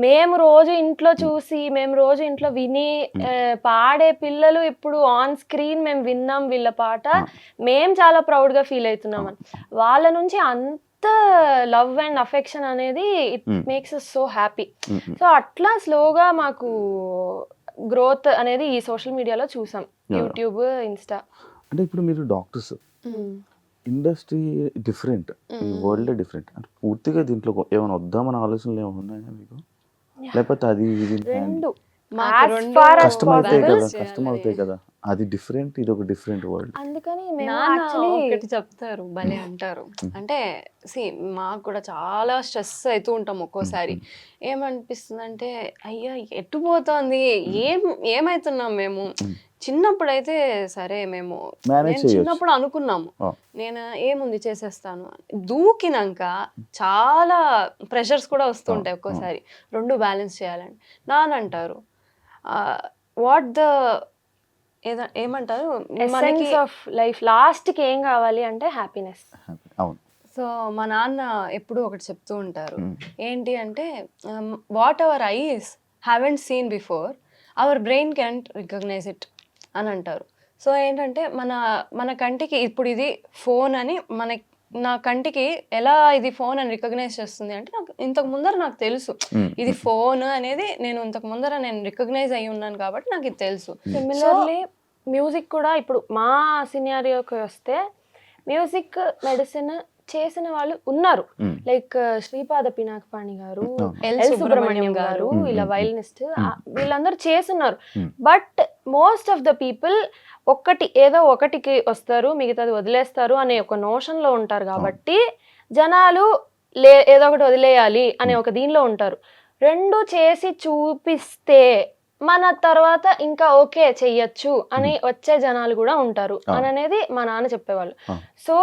మేము రోజు ఇంట్లో చూసి మేము రోజు ఇంట్లో విని పాడే పిల్లలు ఇప్పుడు ఆన్ స్క్రీన్ మేము విన్నాం వీళ్ళ పాట, మేము చాలా ప్రౌడ్ గా ఫీల్ అవుతున్నాం అని. వాళ్ళ నుంచి అంత లవ్ అండ్ అఫెక్షన్ అనేది it makes us so happy. So అట్లా స్లోగా మాకు గ్రోత్ అనేది ఈ సోషల్ మీడియాలో చూసాం, యూట్యూబ్, ఇన్స్టా.
అంటే ఇప్పుడు మీరు డాక్టర్స్, ఇండస్ట్రీ డిఫరెంట్, ఈ వరల్డ్ డిఫరెంట్, అంటే పూర్తిగా దీంట్లో ఏమైనా వద్దామని ఆలోచనలు ఏమైనా ఉన్నాయా మీకు? లేకపోతే అది కష్టం అవుతాయి కదా, అది డిఫరెంట్, ఇది ఒక డిఫరెంట్ వరల్డ్.
అందుకని
ఒకటి చెప్తారు భలే అంటారు, అంటే మాకు కూడా చాలా స్ట్రెస్ అవుతూ ఉంటాం ఒక్కోసారి. ఏమనిపిస్తుంది అంటే అయ్యా ఎట్టు పోతోంది, ఏమైతున్నాం మేము. చిన్నప్పుడైతే సరే మేము చిన్నప్పుడు అనుకున్నాము నేను ఏముంది చేసేస్తాను, దూకినాక చాలా ప్రెషర్స్ కూడా వస్తుంటాయి ఒక్కోసారి, రెండు బ్యాలెన్స్ చేయాలని. నాన్న అంటారు వాట్ ద ఏమంటారు మనకి
ఎసెన్స్ ఆఫ్ లైఫ్ లాస్ట్కి ఏం కావాలి అంటే హ్యాపీనెస్.
అవును.
సో మా నాన్న ఎప్పుడు ఒకటి చెప్తూ ఉంటారు, ఏంటి అంటే what our eyes haven't seen before our brain can't recognise it అని అంటారు. సో ఏంటంటే మన కంటికి ఇప్పుడు ఇది ఫోన్ అని నా కంటికి ఎలా ఇది ఫోన్ అని రికగ్నైజ్ చేస్తుంది అంటే నాకు ఇంతకు ముందర నాకు తెలుసు ఇది ఫోన్ అనేది, నేను ఇంతకు ముందర నేను రికగ్నైజ్ అయ్యి ఉన్నాను కాబట్టి నాకు ఇది తెలుసు.
సిమిలర్లీ మ్యూజిక్ కూడా ఇప్పుడు మా సినారియోకి వస్తే మ్యూజిక్ మెడిసిన్ చేసిన వాళ్ళు ఉన్నారు. లైక్ శ్రీపాద పినాకపాణి గారు, ఎల్ సుబ్రహ్మణ్యం గారు, ఇలా వైలినిస్ట్, వీళ్ళందరూ చేస్తున్నారు. But most of the people ఏదో ఒకటికి వస్తారు, మిగతాది వదిలేస్తారు అనే ఒక నోషన్ లో ఉంటారు. కాబట్టి జనాలు ఏదో ఒకటి వదిలేయాలి అనే ఒక దీనిలో ఉంటారు. రెండు చేసి చూపిస్తే మన తర్వాత ఇంకా ఓకే చెయ్యొచ్చు అని వచ్చే జనాలు కూడా ఉంటారు అని అనేది మా నాన్న చెప్పేవాళ్ళు. సో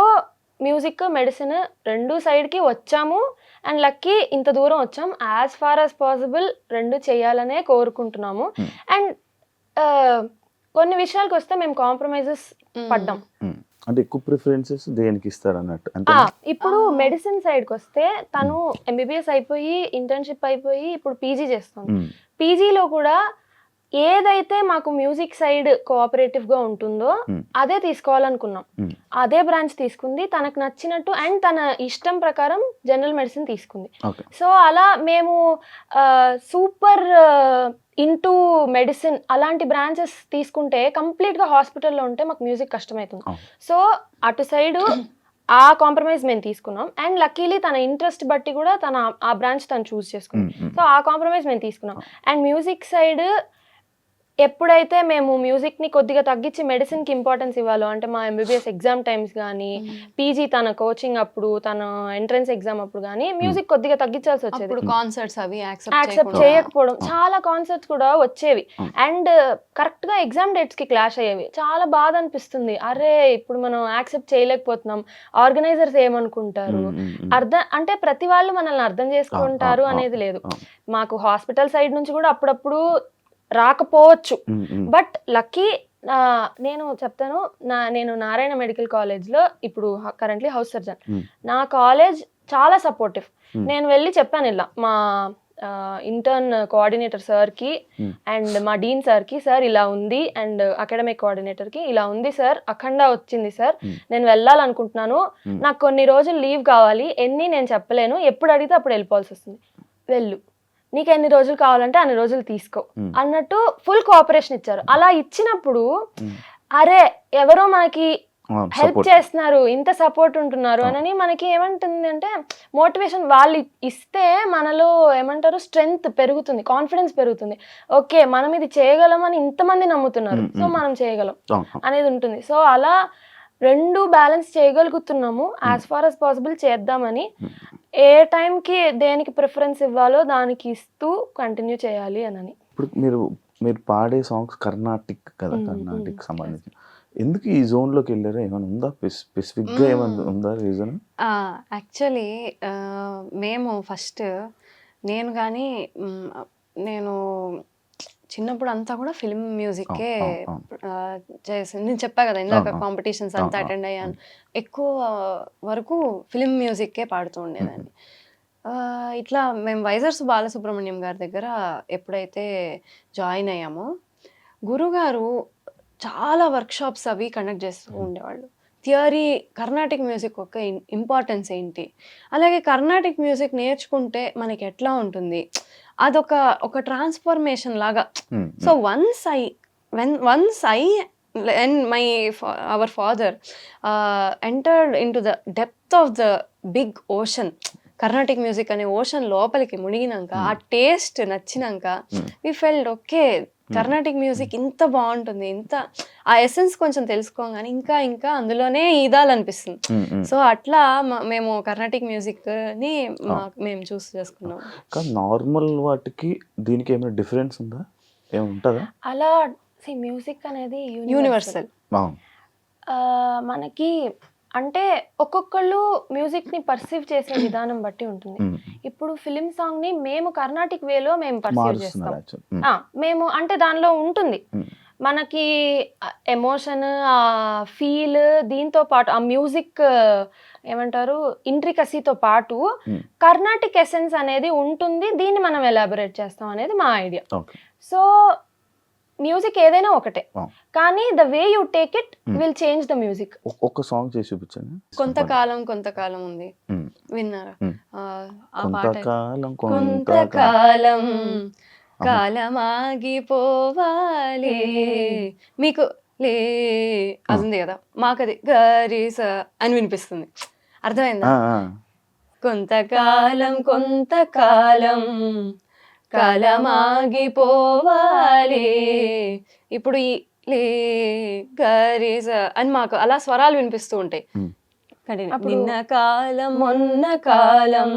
మ్యూజిక్ మెడిసిన్ రెండు సైడ్కి వచ్చాము అండ్ లక్కీ ఇంత దూరం వచ్చాం. యాజ్ ఫార్ యాజ్ పాసిబుల్ రెండు చేయాలనే కోరుకుంటున్నాము. అండ్ కొన్ని విషయాలకు వస్తే మేము కాంప్రమైజెస్ పడ్డాం.
అంటే ఎక్కువ ప్రిఫరెన్సెస్ దేనికి ఇస్తారు అన్నట్టు.
ఇప్పుడు మెడిసిన్ సైడ్కి వస్తే తను ఎంబీబీఎస్ అయిపోయి ఇంటర్న్షిప్ అయిపోయి ఇప్పుడు పీజీ చేస్తుంది. పీజీలో కూడా ఏదైతే మాకు మ్యూజిక్ సైడ్ కోఆపరేటివ్ గా ఉంటుందో అదే తీసుకోవాలనుకున్నాం. అదే బ్రాంచ్ తీసుకుంది తనకు నచ్చినట్టు అండ్ తన ఇష్టం ప్రకారం జనరల్ మెడిసిన్ తీసుకుంది. సో అలా మేము సూపర్ ఇంటూ మెడిసిన్ అలాంటి బ్రాంచెస్ తీసుకుంటే కంప్లీట్ గా హాస్పిటల్లో ఉంటే మాకు మ్యూజిక్ కష్టమవుతుంది. సో అటు సైడ్ ఆ కాంప్రమైజ్ మేము తీసుకున్నాం. అండ్ లక్కీలీ తన ఇంట్రెస్ట్ బట్టి కూడా ఆ బ్రాంచ్ తను చూస్ చేసుకుంది. సో ఆ కాంప్రమైజ్ మేము తీసుకున్నాం. అండ్ మ్యూజిక్ సైడ్ ఎప్పుడైతే మేము మ్యూజిక్ని కొద్దిగా తగ్గించి మెడిసిన్కి ఇంపార్టెన్స్ ఇవ్వాలో, అంటే మా ఎంబీబీఎస్ ఎగ్జామ్ టైమ్స్ కానీ పీజీ తన కోచింగ్ అప్పుడు తన ఎంట్రన్స్ ఎగ్జామ్ అప్పుడు కానీ మ్యూజిక్ కొద్దిగా తగ్గించాల్సి వచ్చేది.
కాన్సర్ట్స్ అవి
యాక్సెప్ట్ చేయకపోవడం, చాలా కాన్సర్ట్స్ కూడా వచ్చేవి అండ్ కరెక్ట్గా ఎగ్జామ్ డేట్స్కి క్లాష్ అయ్యేవి. చాలా బాధ అనిపిస్తుంది. అరే ఇప్పుడు మనం యాక్సెప్ట్ చేయలేకపోతున్నాం, ఆర్గనైజర్స్ ఏమనుకుంటారు, అంటే ప్రతి వాళ్ళు మనల్ని అర్థం చేసుకుంటారు అనేది లేదు. మాకు హాస్పిటల్ సైడ్ నుంచి కూడా అప్పుడప్పుడు రాకపోవచ్చు. బట్ లక్కీ నేను చెప్తాను, నేను నారాయణ మెడికల్ కాలేజ్లో ఇప్పుడు కరెంట్లీ హౌస్ సర్జన్. నా కాలేజ్ చాలా సపోర్టివ్. నేను వెళ్ళి చెప్పాను ఇలా మా ఇంటర్న్ కోఆర్డినేటర్ సార్కి అండ్ మా డీన్ సార్కి, సార్ ఇలా ఉంది, అండ్ అకాడమిక్ కోఆర్డినేటర్కి ఇలా ఉంది సార్, అఖండ వచ్చింది సార్, నేను వెళ్ళాలనుకుంటున్నాను, నాకు కొన్ని రోజులు లీవ్ కావాలి, నేను చెప్పలేను, ఎప్పుడు అడిగితే అప్పుడు వెళ్ళిపోవాల్సి వస్తుంది, వెళ్ళు, నీకు ఎన్ని రోజులు కావాలంటే అన్ని రోజులు తీసుకో అన్నట్టు ఫుల్ కోఆపరేషన్ ఇచ్చారు. అలా ఇచ్చినప్పుడు అరే ఎవరో మనకి హెల్ప్ చేస్తున్నారు, ఇంత సపోర్ట్ ఉంటున్నారు అని మనకి ఏమంటుంది అంటే మోటివేషన్. వాళ్ళు ఇస్తే మనలో ఏమంటారు స్ట్రెంగ్త్ పెరుగుతుంది, కాన్ఫిడెన్స్ పెరుగుతుంది. ఓకే మనం ఇది చేయగలం అని ఇంతమంది నమ్ముతున్నారు, సో మనం చేయగలం అనేది ఉంటుంది. సో అలా రెండు బ్యాలెన్స్ చేయగలుగుతున్నాము. యాజ్ ఫార్ యాజ్ పాసిబుల్ చేద్దామని, ఏ టైంకి దేనికి ప్రిఫరెన్స్ ఇవ్వాలో దానికి ఇస్తూ కంటిన్యూ చేయాలి అని.
ఇప్పుడు మీరు పాడే సాంగ్స్ కర్ణాటిక్ కదా, కర్ణాటిక్ సంబంధించి ఎందుకు ఈ జోన్లోకి వెళ్ళారా? ఏమైనా ఉందా స్పెసిఫిక్గా, ఏమైనా ఉందా రీజన్?
యాక్చువల్లీ మేము ఫస్ట్ నేను చిన్నప్పుడు అంతా కూడా ఫిల్మ్ మ్యూజిక్కే చేసింది. నేను చెప్పా కదా ఇందాక కాంపిటీషన్స్ అంతా అటెండ్ అయ్యాను. ఎక్కువ వరకు ఫిల్మ్ మ్యూజిక్కే పాడుతూ ఉండేదాన్ని. ఇట్లా మేము వైజర్స్ బాలసుబ్రహ్మణ్యం గారి దగ్గర ఎప్పుడైతే జాయిన్ అయ్యామో, గురుగారు చాలా వర్క్షాప్స్ అవి కండక్ట్ చేస్తూ ఉండేవాళ్ళు. థియరీ, కర్ణాటిక్ మ్యూజిక్ యొక్క ఇంపార్టెన్స్ ఏంటి, అలాగే కర్ణాటిక్ మ్యూజిక్ నేర్చుకుంటే మనకి ఎట్లా ఉంటుంది, అదొక ట్రాన్స్ఫర్మేషన్ లాగా. So once I and our father entered into the depth of the big ocean, Carnatic music అనే ఓషన్ లోపలికి మునిగినాక, ఆ టేస్ట్ నచ్చినాక we felt okay Carnatic music ఇంత బాగుంటుంది, ఇంత ఆ ఎసెన్స్ కొంచెం తెలుసుకోగానే ఇంకా అందులోనే ఈదాలనిపిస్తుంది. సో అట్లా మేము కర్ణాటిక్ మ్యూజిక్ ని మేము చూస్ చేసుకున్నాం.
నార్మల్ వాటికి దీనికి ఏమైనా డిఫరెన్స్ ఉందా, ఏముంటుందా?
అలా మ్యూజిక్ అనేది
యూనివర్సల్.
మనకి అంటే ఒక్కొక్కళ్ళు మ్యూజిక్ ని పర్సీవ్ చేసే విధానం బట్టి ఉంటుంది. ఇప్పుడు ఫిలిం సాంగ్ ని మేము కర్ణాటిక్ వేలో మేము పర్సీవ్ చేస్తాం.
మారుస్తున్నారు యాక్చువల్.
మేము అంటే దానిలో ఉంటుంది మనకి ఎమోషన్, ఆ ఫీల్, దీంతో పాటు ఆ మ్యూజిక్ ఏమంటారు ఇంట్రికసీతో పాటు కర్ణాటిక్ ఎసెన్స్ అనేది ఉంటుంది. దీన్ని మనం ఎలాబొరేట్ చేస్తాం అనేది మా ఐడియా.
ఓకే.
సో మ్యూజిక్ ఏదైనా ఒకటే, కానీ the way you take it will change the music.
ఒక్క సాంగ్ చేసి చూపించండి.
కొంతకాలం ఉంది, విన్నారా? ఆ పాట
కొంతకాలం
కొంతకాలం కాలమాగిపోవాలి మీకు లే అది ఉంది కదా, మాకు అది గరీస అని వినిపిస్తుంది. అర్థమైందా? కొంతకాలం కాలమాగిపోవాలి, ఇప్పుడు ఈ లే గరీస అని మాకు అలా స్వరాలు వినిపిస్తూ ఉంటాయి. నిన్న కాలం మొన్న కాలం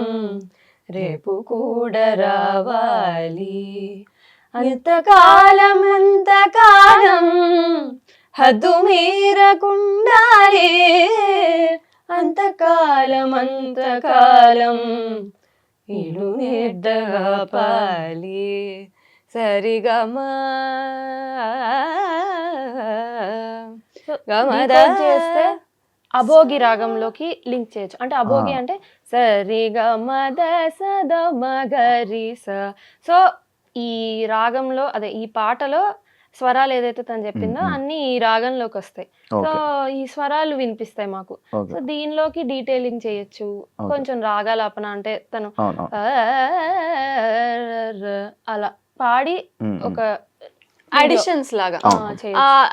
రేపు కూడా రావాలి, అంతకాలం హద్దు మీరకుండాలి, అంతకాలం ఇడు నిర్దపాలి, సరిగమా
చేస్తే అభోగి రాగంలోకి లింక్ చేయొచ్చు. అంటే అభోగి అంటే సరి గ మద సద మగరి స. సో ఈ రాగంలో అదే ఈ పాటలో స్వరాలు ఏదైతే తను చెప్పిందో అన్ని ఈ రాగంలోకి వస్తాయి. సో ఈ స్వరాలు వినిపిస్తాయి మాకు. సో దీనిలోకి డీటెయిలింగ్ చేయొచ్చు, కొంచెం రాగాలాపన అంటే తను అలా పాడి ఒక
అడిషన్స్ లాగా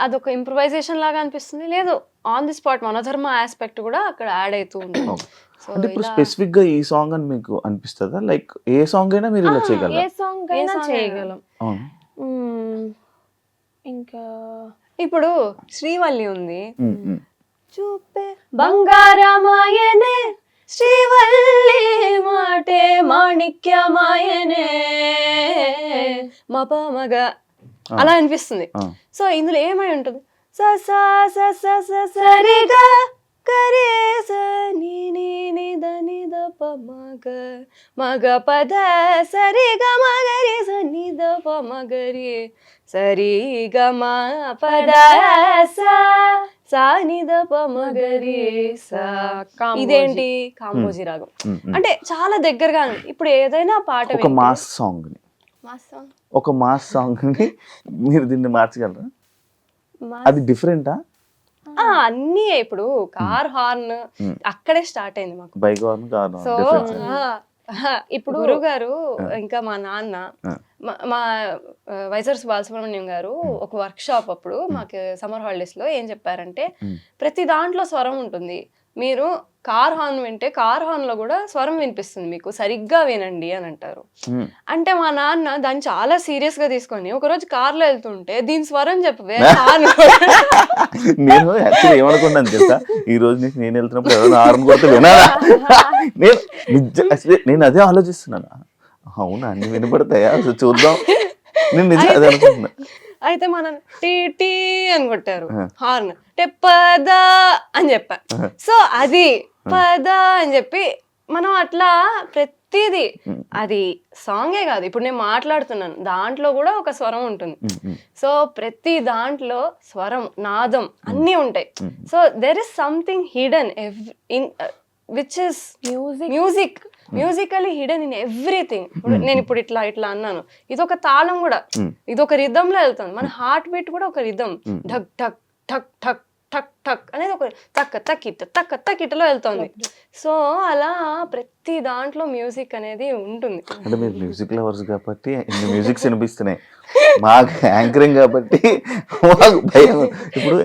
అదొక ఇంప్రూవైజేషన్ లాగా అనిపిస్తుంది. లేదు ఆన్ ది స్పాట్ మనోధర్మ ఆస్పెక్ట్ కూడా అక్కడ యాడ్ అవుతూ ఉంటుంది.
అంటే ఇప్పుడు స్పెసిఫిక్ గా ఈ సాంగ్ అని మీకు అనిపిస్తుందా? లైక్ ఏ సాంగ్ అయినా మీరు ఇలా చేయగలరా?
ఏ సాంగ్ అయినా చేయగలం. ఇంకా
ఇప్పుడు శ్రీవల్లి ఉంది,
చూపే బంగారమాయనే శ్రీవల్లి మాటే మాణిక్యమాయనే
మపమగ అలా అనిపిస్తుంది. సో ఇందులో ఏమై ఉంటుంది, సరిగా కరేస మగ పద సరిగ మగరి సనిద మగరి సరిగ మా పద సానిద మగరి సా. ఇదేంటి కాంబోజీ రాగం అంటే చాలా దగ్గరగా. ఇప్పుడు ఏదైనా పాట
ఒక మాస్ సాంగ్ ని మీరు దీన్ని మార్చగలరా? అది డిఫరెంటా?
అన్ని ఇప్పుడు కార్ హార్న్ అక్కడే స్టార్ట్ అయింది మాకు.
Bike horn, car horn.
So ఇప్పుడు గురువు గారు ఇంకా మా నాన్న మా వైజర్స్ బాలసుబ్రహ్మణ్యం గారు ఒక వర్క్ షాప్ అప్పుడు మాకు సమ్మర్ హాలిడేస్ లో ఏం చెప్పారంటే, ప్రతి దాంట్లో స్వరం ఉంటుంది, మీరు కార్ హార్న్ వింటే కార్ హార్న్ లో కూడా స్వరం వినిపిస్తుంది, మీకు సరిగ్గా వినండి అని అంటారు. అంటే మా నాన్న దాన్ని చాలా సీరియస్ గా తీసుకొని ఒకరోజు కార్ లో వెళ్తుంటే దీని స్వరం చెప్పవే
నేను యాక్చువల్లీ ఏమనుకున్నాను తెలుసా, ఈ రోజు నుంచి నేను వెళ్తున్నప్పుడు ఎవరైనా హార్న్ కొడితే వినాలా? నేను అదే ఆలోచిస్తున్నాను. అవునా, అన్ని వినపడతాయా, అసలు చూద్దాం. నేను నిజం అదే అనుకుంటున్నా.
అయితే మనం టీ టీ అని కొట్టారు హార్న్, అంటే పద అని చెప్పా. సో అది పద అని చెప్పి మనం అట్లా ప్రతిదీ, అది సాంగే కాదు, ఇప్పుడు నేను మాట్లాడుతున్నాను దాంట్లో కూడా ఒక స్వరం ఉంటుంది. సో ప్రతి దాంట్లో స్వరం, నాదం అన్నీ ఉంటాయి. So there is something hidden in which is musically hidden in everything. నేను ఇప్పుడు ఇట్లా అన్నాను, ఇదొక తాళం కూడా, ఇదొక రిథమ్ లో వెళ్తుంది. మన హార్ట్ బీట్ కూడా ఒక రిథమ్, ఢక్ ఢక్ ఠక్ ఠక్ ఠక్ ఠక్ అనేది ఒక తక్క తక్కిటలో వెళ్తుంది. సో అలా ప్రతి దాంట్లో మ్యూజిక్ అనేది ఉంటుంది.
అంటే మీరు మ్యూజిక్ లవర్స్ కాబట్టి ఇన్ని మ్యూజిక్స్ వినిపిస్తున్నాయి, మాకు యాంకరింగ్ కాబట్టి మాకు భయం. ఇప్పుడు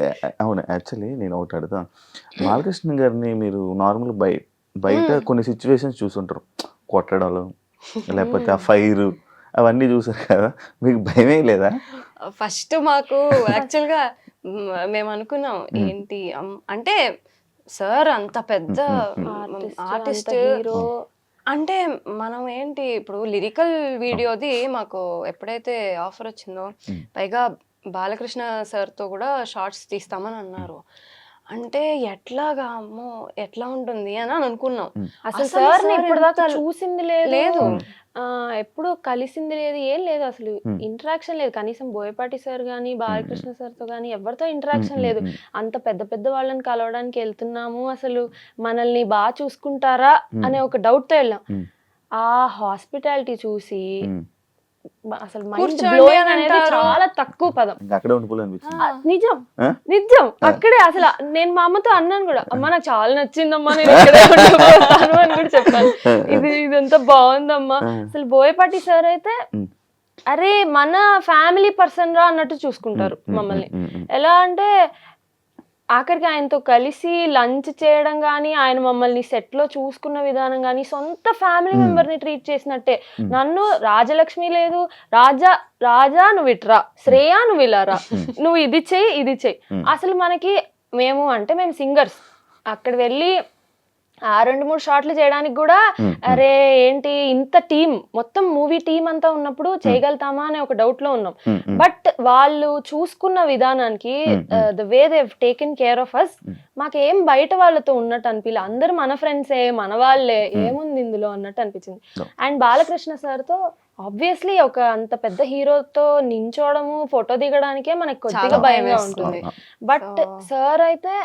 అవును, యాక్చువల్లీ నేను ఒకటి అడుగుతాను, బాలకృష్ణ గారిని మీరు నార్మల్ బయట కొన్ని సిచ్యువేషన్స్ చూసుంటారు, కొట్టడాలు లేకపోతే ఆ ఫైర్ అవన్నీ చూసారు కదా, మీకు భయమే లేదా?
ఫస్ట్ మాకు యాక్చువల్గా మేము అనుకున్నాం ఏంటి అంటే, సార్ అంత పెద్ద ఆర్టిస్ట్ అంటే మనం ఏంటి, ఇప్పుడు లిరికల్ వీడియోది మాకు ఎప్పుడైతే ఆఫర్ వచ్చిందో, పైగా బాలకృష్ణ సార్తో కూడా షార్ట్స్ తీస్తామని అన్నారు. అంటే ఎట్లాగా అమ్మో ఎట్లా ఉంటుంది అని అనుకున్నాం.
అసలు
అసలు
సార్
sir
ఇప్పుడు దాకా
ఎంత-
చూసింది లేదు
లేదు.
ఎప్పుడు కలిసింది లేదు, ఏం లేదు, అసలు ఇంటరాక్షన్ లేదు. కనీసం బోయపాటి సార్ గానీ బాలకృష్ణ సార్ తో గానీ ఎవరితో ఇంటరాక్షన్ లేదు. అంత పెద్ద పెద్ద వాళ్ళని కలవడానికి వెళ్తున్నాము, అసలు మనల్ని బాగా చూసుకుంటారా అనే ఒక డౌట్ తో వెళ్ళాం. ఆ హాస్పిటాలిటీ చూసి అసలు మైండ్
కూర్చోండి
బ్లోయింగ్
అని
అనేది
అంటారు.
చాలా తక్కువ పదం.
ఇంకా అక్కడే ఉండిపోవాలనిపించింది.
నిజం
ఆ?
నిజం అక్కడే అసలు నేను మా అమ్మతో అన్నాను కూడా, అమ్మ నాకు చాలా నచ్చిందమ్మా, నేను ఇక్కడే ఉండిపోతాను అని కూడా చెప్పాను. ఇదంతా బాగుందమ్మా. అసలు బోయపాటి సార్ అయితే అరే మన ఫ్యామిలీ పర్సన్ రా అన్నట్టు చూసుకుంటారు మమ్మల్ని. ఎలా అంటే ఆఖరికి ఆయనతో కలిసి లంచ్ చేయడం కానీ, ఆయన మమ్మల్ని సెట్ లో చూసుకున్న విధానం కానీ సొంత ఫ్యామిలీ మెంబర్ ని ట్రీట్ చేసినట్టే. నన్ను రాజలక్ష్మి లేదు, రాజా నువ్వు ఇట్రా, శ్రేయా నువ్వు ఇలారా, నువ్వు ఇది చెయ్యి ఇది చెయ్యి. అసలు మనకి మేము సింగర్స్ అక్కడ వెళ్ళి ఆ 2-3 షాట్లు చేయడానికి కూడా అరే ఏంటి ఇంత టీం, మొత్తం మూవీ టీం అంతా ఉన్నప్పుడు చేయగలుగుతామా అనే ఒక డౌట్ లో ఉన్నాం. బట్ వాళ్ళు చూసుకున్న విధానానికి the way they taken care of us, మాకేం బయట వాళ్ళతో ఉన్నట్టు అనిపించలే. అందరూ మన ఫ్రెండ్సే, మన వాళ్ళే, ఏముంది ఇందులో అన్నట్టు అనిపించింది. అండ్ బాలకృష్ణ సార్ తో ఆబ్వియస్లీ ఒక అంత పెద్ద హీరోతో నించోవడము, ఫోటో దిగడానికే మనకు కొద్దిగా భయంగా ఉంటుంది. బట్ సార్ అయితే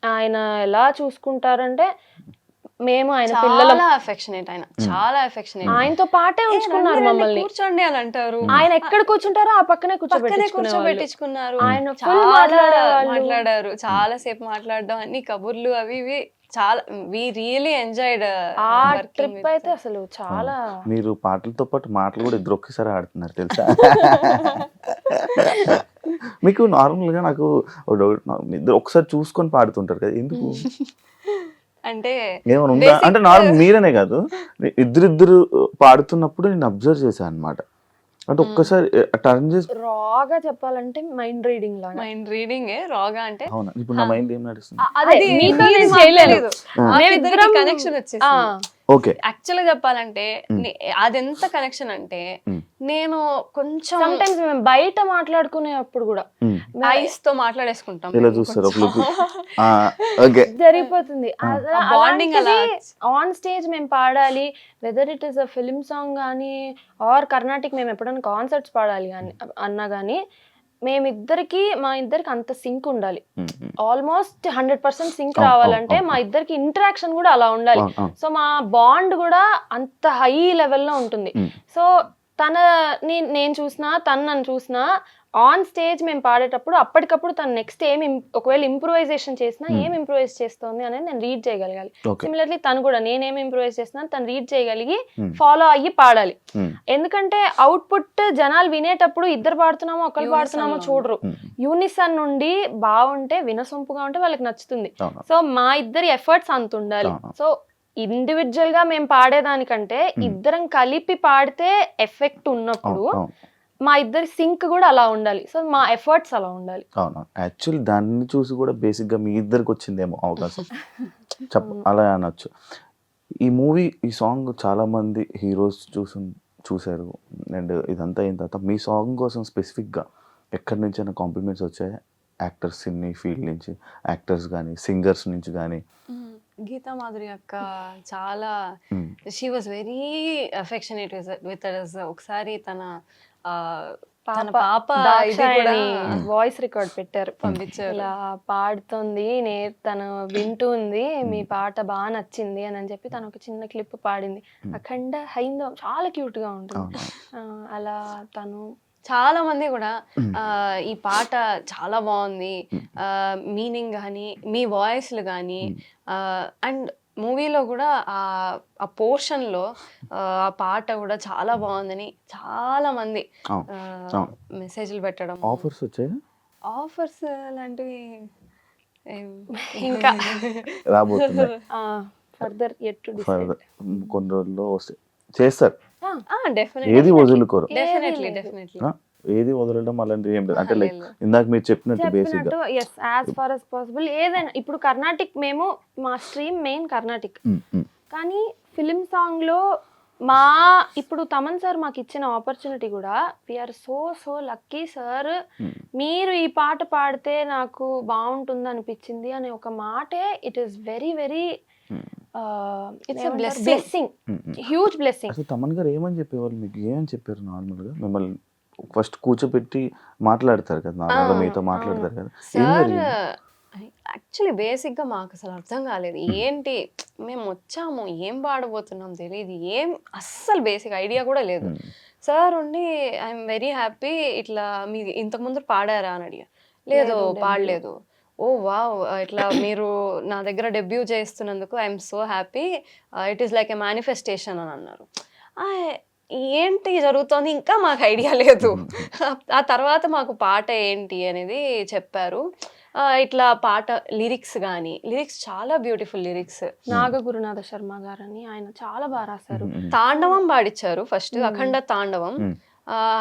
ఆయన ఎలా చూసుకుంటారంటే, మేము ఆయన పిల్లల
చాలా అఫెక్షనేట్, ఆయన చాలా అఫెక్షనేట్.
ఆయనతో పాటే ఉంచుకున్నారు మమ్మల్ని.
కూర్చోండి అని అంటారు.
ఆయన ఎక్కడ కూర్చుంటారో ఆ పక్కనే
కూర్చోబెట్టించుకున్నారు.
ఆయన
చాలా మాట్లాడారు, చాలా సేపు మాట్లాడడం, అన్ని కబుర్లు అవి ఇవి చాలా. వి రియలీ ఎంజాయ్డ్
ఆ ట్రిప్ అయితే అసలు చాలా.
మీరు పాటలతో పాటు మాటలు కూడా ఇద్దరు ఒకేసారి ఆడుతున్నారు తెలుసా. మీకు నార్మల్ గా నాకు ఇద్దరు ఒకసారి చూసుకొని పాడుతుంటారు కదా, ఎందుకు?
అంటే
ఏమైనా ఉందా అంటే నార్మల్ మీరనే కాదు, ఇద్దరిద్దరు పాడుతున్నప్పుడు నేను అబ్జర్వ్ చేశాను అనమాట. అంటే ఒక్కసారి టర్న్ చేసి
రాగా చెప్పాలంటే మైండ్ రీడింగ్ లాగా.
మైండ్ రీడింగ్ రాగా అంటే
అవునా, ఇప్పుడు నా మైండ్ ఏం నడుస్తుంది?
అదే మీతో నేను చేయలేదు.
మేమిద్దరం కనెక్షన్ వచ్చేసి
ఓకే.
యాక్చువల్ గా చెప్పాలంటే అదెంత కనెక్షన్ అంటే, నేను కొంచెం
సమ్ టైమ్స్ మేము బయట మాట్లాడుకునేటప్పుడు కూడా
ఐస్ తో మాట్లాడేసుకుంటాం.
ఇలా చూస్తారు ఓకే
జరిగిపోతుంది.
బాండింగ్ అలా
ఆన్ స్టేజ్ మేము పాడాలి, whether it is a film song కానీ ఆర్ కర్ణాటిక్, మేము ఎప్పుడైనా కాన్సర్ట్స్ పాడాలి కానీ అన్నా కానీ మా ఇద్దరికి అంత సింక్ ఉండాలి. ఆల్మోస్ట్ 100% సింక్ రావాలంటే మా ఇద్దరికి ఇంటరాక్షన్ కూడా అలా ఉండాలి. సో మా బాండ్ కూడా అంత హై లెవెల్లో ఉంటుంది. సో నేను చూసినా, తను నన్ను చూసినా, ఆన్ స్టేజ్ మేము పాడేటప్పుడు అప్పటికప్పుడు తను నెక్స్ట్ ఒకవేళ ఇంప్రూవైజేషన్ చేసినా ఏం ఇంప్రూవైజ్ చేస్తుంది అనేది నేను రీడ్ చేయగలగాలి. సిమిలర్లీ తను కూడా నేనేం ఇంప్రూవైజ్ చేస్తున్నాను తను రీడ్ చేయగలిగి ఫాలో అయ్యి పాడాలి. ఎందుకంటే అవుట్పుట్ జనాలు వినేటప్పుడు ఇద్దరు పాడుతున్నామో ఒకరు పాడుతున్నామో చూడరు. యూనిసన్ నుండి బాగుంటే, వినసొంపుగా ఉంటే వాళ్ళకి నచ్చుతుంది. సో మా ఇద్దరి ఎఫర్ట్స్ అంత ఉండాలి. సో ఇండివిజువల్ గా మేము పాడేదానికంటే ఇద్దరం కలిపి పాడితే ఎఫెక్ట్ ఉన్నప్పుడు మా ఇద్దరి సింక్ కూడా అలా ఉండాలి. సో మా ఎఫర్ట్స్ అలా ఉండాలి.
అవును, యాక్చువల్లీ దాన్ని చూసి కూడా బేసిక్ గా మీ ఇద్దరికి వచ్చిందేమో అవకాశం అలా అనొచ్చు. ఈ మూవీ, ఈ సాంగ్ చాలా మంది హీరోస్ చూసారు అండ్ ఇదంతా అయిన తర్వాత మీ సాంగ్ కోసం స్పెసిఫిక్ గా ఎక్కడి నుంచి అయినా కాంప్లిమెంట్స్ వచ్చాయి? యాక్టర్స్ ఇన్ని ఫీల్డ్ నుంచి, యాక్టర్స్ కానీ సింగర్స్ నుంచి కానీ?
గీతా మాధురి అక్క చాలా, she was very affectionate with us. ఒకసారి తన పాప
వాయిస్ రికార్డ్ పెట్టారు,
పంపించారు.
ఇలా పాడుతుంది, తను వింటుంది, మీ పాట బాగా నచ్చింది అని చెప్పి తను ఒక చిన్న క్లిప్ పాడింది. అఖండ హైందవం చాలా క్యూట్ గా ఉంటుంది. అలా తను
చాలా మంది కూడా ఈ పాట చాలా బాగుంది, మీనింగ్ కానీ మీ వాయిస్లు కానీ, అండ్ మూవీలో కూడా ఆ పోర్షన్ లో ఆ పాట కూడా చాలా బాగుందని చాలా మంది మెసేజ్లు పెట్టడం.
ఆఫర్స్ వచ్చాయి?
ఆఫర్స్ లాంటివి
ఇంకా
రాబోతున్నాయి
ఫర్దర్
కొన్ని రోజుల్లో వస్తాయి, చేస్తారు.
డెఫినెట్లీ
ఏది వదులుకోరు,
డెఫినెట్లీ
ఏది వదలడం అలాంటివి ఏం లేదు. అంటే లైక్ ఇందాక మీరు చెప్పినట్టు బేసిక్ గా
యాజ్ ఫార్ as possible ఏదైనా. ఇప్పుడు కర్ణాటిక్, మేము మా స్ట్రీమ్ మెయిన్ కర్ణాటిక్, కానీ ఫిలిం సాంగ్ లో ఇప్పుడు తమన్ సార్ మాకు ఇచ్చిన ఆపర్చునిటీ కూడా వీఆర్ సో లక్కీ సార్. మీరు ఈ పాట పాడితే నాకు బాగుంటుంది అనిపించింది అనే ఒక మాటే it is very very blessing, huge blessing.
అసలు తమన్ గారు ఏమని చెప్పేవాళ్ళు మీకు? ఏమని చెప్పారు నార్మల్గా? మిమ్మల్ని ఫస్ట్ కూర్చోబెట్టి మాట్లాడతారు కదా, నార్మల్గా మీతో మాట్లాడతారు కదా, ఏం
సార్
జరిగింది?
యాక్చువల్లీ బేసిక్గా మాకు అసలు అర్థం కాలేదు ఏంటి మేము వచ్చాము ఏం పాడబోతున్నాం తెలియదు, ఏం అస్సలు బేసిక్ ఐడియా కూడా లేదు. సార్ ఉండి ఐఎమ్ వెరీ హ్యాపీ ఇట్లా మీ ఇంతకుముందు పాడారా అని అడిగా. లేదు పాడలేదు. ఓ వావ్, ఇట్లా మీరు నా దగ్గర డెబ్యూ చేస్తున్నందుకు I'm so happy, it is like a manifestation అని అన్నారు. ఏంటి జరుగుతోంది ఇంకా మాకు ఐడియా లేదు. ఆ తర్వాత మాకు పాట ఏంటి అనేది చెప్పారు. ఇట్లా పాట లిరిక్స్ చాలా బ్యూటిఫుల్ లిరిక్స్.
నాగగురునాథ శర్మ గారని ఆయన చాలా బాగా రాశారు.
తాండవం పాడిచ్చారు ఫస్ట్, అఖండ తాండవం.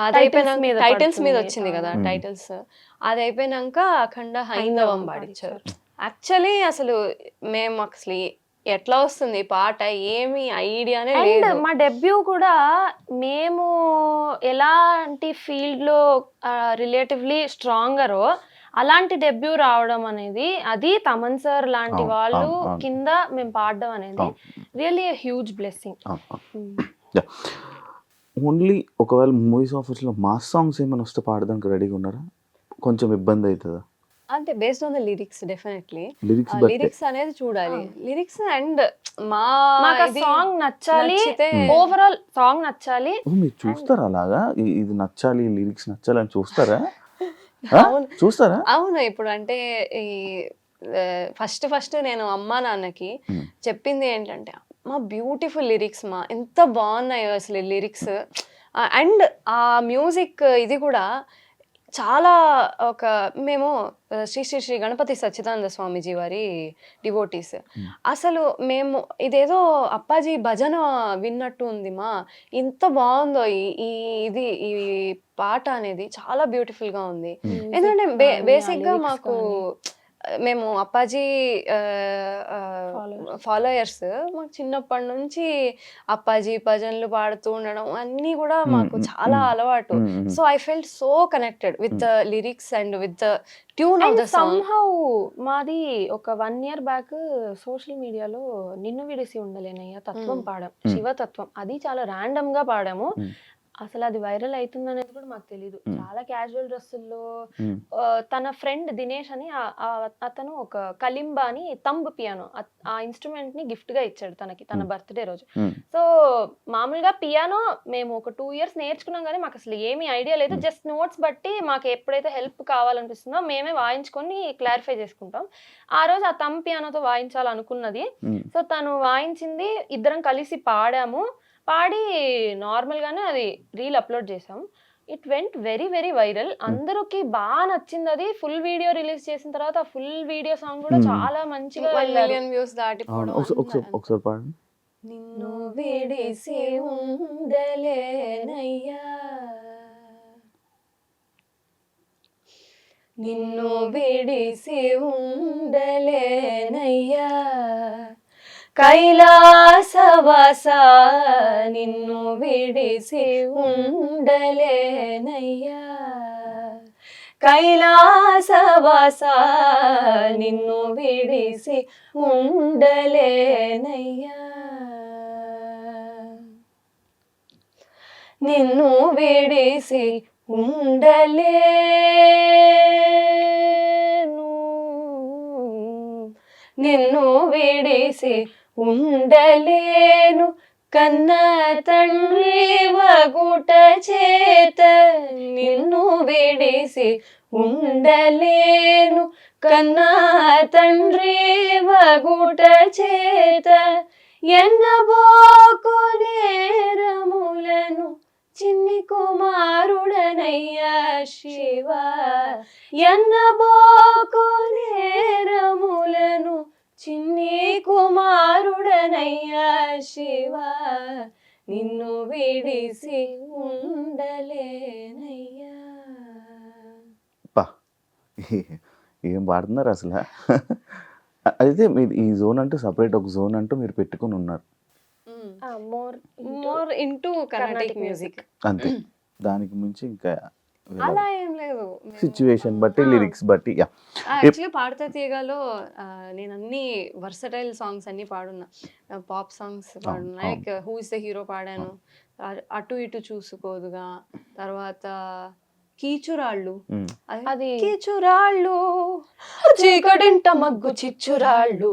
అది అయిపోయినాక టైటిల్స్ మీద వచ్చింది కదా టైటిల్స్, అది అయిపోయినాక అఖండ హైందవం పాడిచ్చారు. యాక్చువల్లీ అసలు మేము అసలు ఎట్లా వస్తుంది పాట ఏమి ఐడియానే లేదు.
మా డెబ్యూ కూడా మేము ఎలాంటి ఫీల్డ్ లో రిలేటివ్లీ స్ట్రాంగరో అలాంటి డెబ్యూ రావడం అనేది, అది తమన్ సార్ లాంటి వాళ్ళు కింద మేము పాడడం అనేది రియల్లీ హ్యూజ్ బ్లెస్సింగ్.
ఓన్లీ ఒకవేళ మూవీస్ ఆఫర్స్లో మాస్ సాంగ్స్ ఏమైనా వస్తే పాడడానికి రెడీగా ఉన్నారా? కొంచెం ఇబ్బంది అవుతుందా?
అంటే based on the lyrics definitely
lyrics
lyrics అనేది చూడాలి. లిరిక్స్ అండ్
సాంగ్ నచ్చాలి, ఓవరాల్ సాంగ్ నచ్చాలి.
మీరు చూస్తారా అలాగా? ఇది నచ్చాలి, లిరిక్స్ నచ్చాలి అని చూస్తారా? చూస్తారా?
అవును. ఇప్పుడు అంటే ఈ ఫస్ట్ నేను అమ్మా నాన్నకి చెప్పింది ఏంటంటే, మా బ్యూటిఫుల్ లిరిక్స్ మా ఎంత బాగున్నాయో అసలు లిరిక్స్, అండ్ ఆ మ్యూజిక్ ఇది కూడా చాలా మేము శ్రీ శ్రీ శ్రీ గణపతి సచ్చిదానంద స్వామీజీ వారి డివోటీస్. అసలు మేము ఇదేదో అప్పాజీ భజన విన్నట్టు ఉంది మా, ఇంత బాగుందో ఈ పాట అనేది చాలా బ్యూటిఫుల్ గా ఉంది. ఎందుకంటే బేసిక్ గా మాకు మేము అప్పాజీ ఫాలోయర్స్, మాకు చిన్నప్పటి నుంచి అప్పాజీ భజనలు పాడుతూ ఉండడం అన్నీ కూడా మాకు చాలా అలవాటు. So I felt so connected with the lyrics and with the tune of the song.
మాది ఒక 1 year బ్యాక్ సోషల్ మీడియాలో నిన్ను విడిసి ఉండలేనయ్యా తత్వం పాడాం, శివతత్వం. అది చాలా ర్యాండమ్ గా పాడాము. అసలు అది వైరల్ అవుతుంది అనేది కూడా మాకు తెలీదు. చాలా క్యాజువల్ డ్రెస్సుల్లో తన ఫ్రెండ్ దినేష్ అని అతను ఒక కలింబా అని తంబ్ పియానో, ఆ ఇన్స్ట్రుమెంట్ ని గిఫ్ట్ గా ఇచ్చాడు తనకి తన బర్త్డే రోజు. సో మామూలుగా పియానో మేము ఒక 2 years నేర్చుకున్నాం కానీ మాకు అసలు ఏమీ ఐడియా లేదు. జస్ట్ నోట్స్ బట్టి మాకు ఎప్పుడైతే హెల్ప్ కావాలనిపిస్తుందో మేమే వాయించుకొని క్లారిఫై చేసుకుంటాం. ఆ రోజు ఆ తంబ్ పియానోతో వాయించాలనుకున్నది. సో తను వాయించింది, ఇద్దరం కలిసి పాడాము. పాడి నార్మల్ గానే అది రీల్ అప్లోడ్ చేసాం. It went very very viral. అందరికి బాగా నచ్చింది. అది ఫుల్ వీడియో రిలీజ్ చేసిన తర్వాత ఆ ఫుల్ వీడియో సాంగ్ కూడా చాలా మంచిగా
1 million views దాటిపోవడం.
ఒకసారి పాడండి.
నిన్ను విడిసి ఉండలేనయ్యా, నిన్ను విడిసి ఉండలేనయ్యా, కైలాసవాస నిన్ను విడిసి ఉండలేనయ్యా, కైలాసవాస నిన్ను విడిసి ఉండలేనయ్యా, నిన్ను విడిసి ఉండలేను, నిన్ను విడిసి ఉండలేను, కన్న తండ్రి వగుట చేత నిన్ను విడిసి ఉండలేను, కన్న తండ్రి వగుట చేత ఎన్నబోకు నేరములను చిన్ని కుమారుడనయ్యా శివ, ఎన్నబోకు నేరములను చిన్ని కుమారుడనయ్యా శివ, నిన్ను విడిసి ఉండలేనయ్యా.
ఏం పాడుతున్నారు అసలు? అయితే మీరు ఈ జోన్ అంటూ సపరేట్ ఒక జోన్ అంటూ మీరు పెట్టుకుని ఉన్నారు.
More
more into Carnatic music.
అంతే, దానికి మించి ఇంకా
అలా ఏం లేదు.
సిచ్యువేషన్ బట్టి లిరిక్స్ బట్టి యా.
యాక్చువల్లీ పాడతా తీయగాలో నేను అన్ని వర్సటైల్ సాంగ్స్ అన్ని పాడున్నా. పాప్ సాంగ్స్ పాడున్నా, like who is the hero పాడాను, అటు ఇటు చూసుకోదుగా, తర్వాత కీచురాళ్ళు, అది కీచురాళ్ళు చీకటింట మగ్గు చిచ్చురాళ్ళు,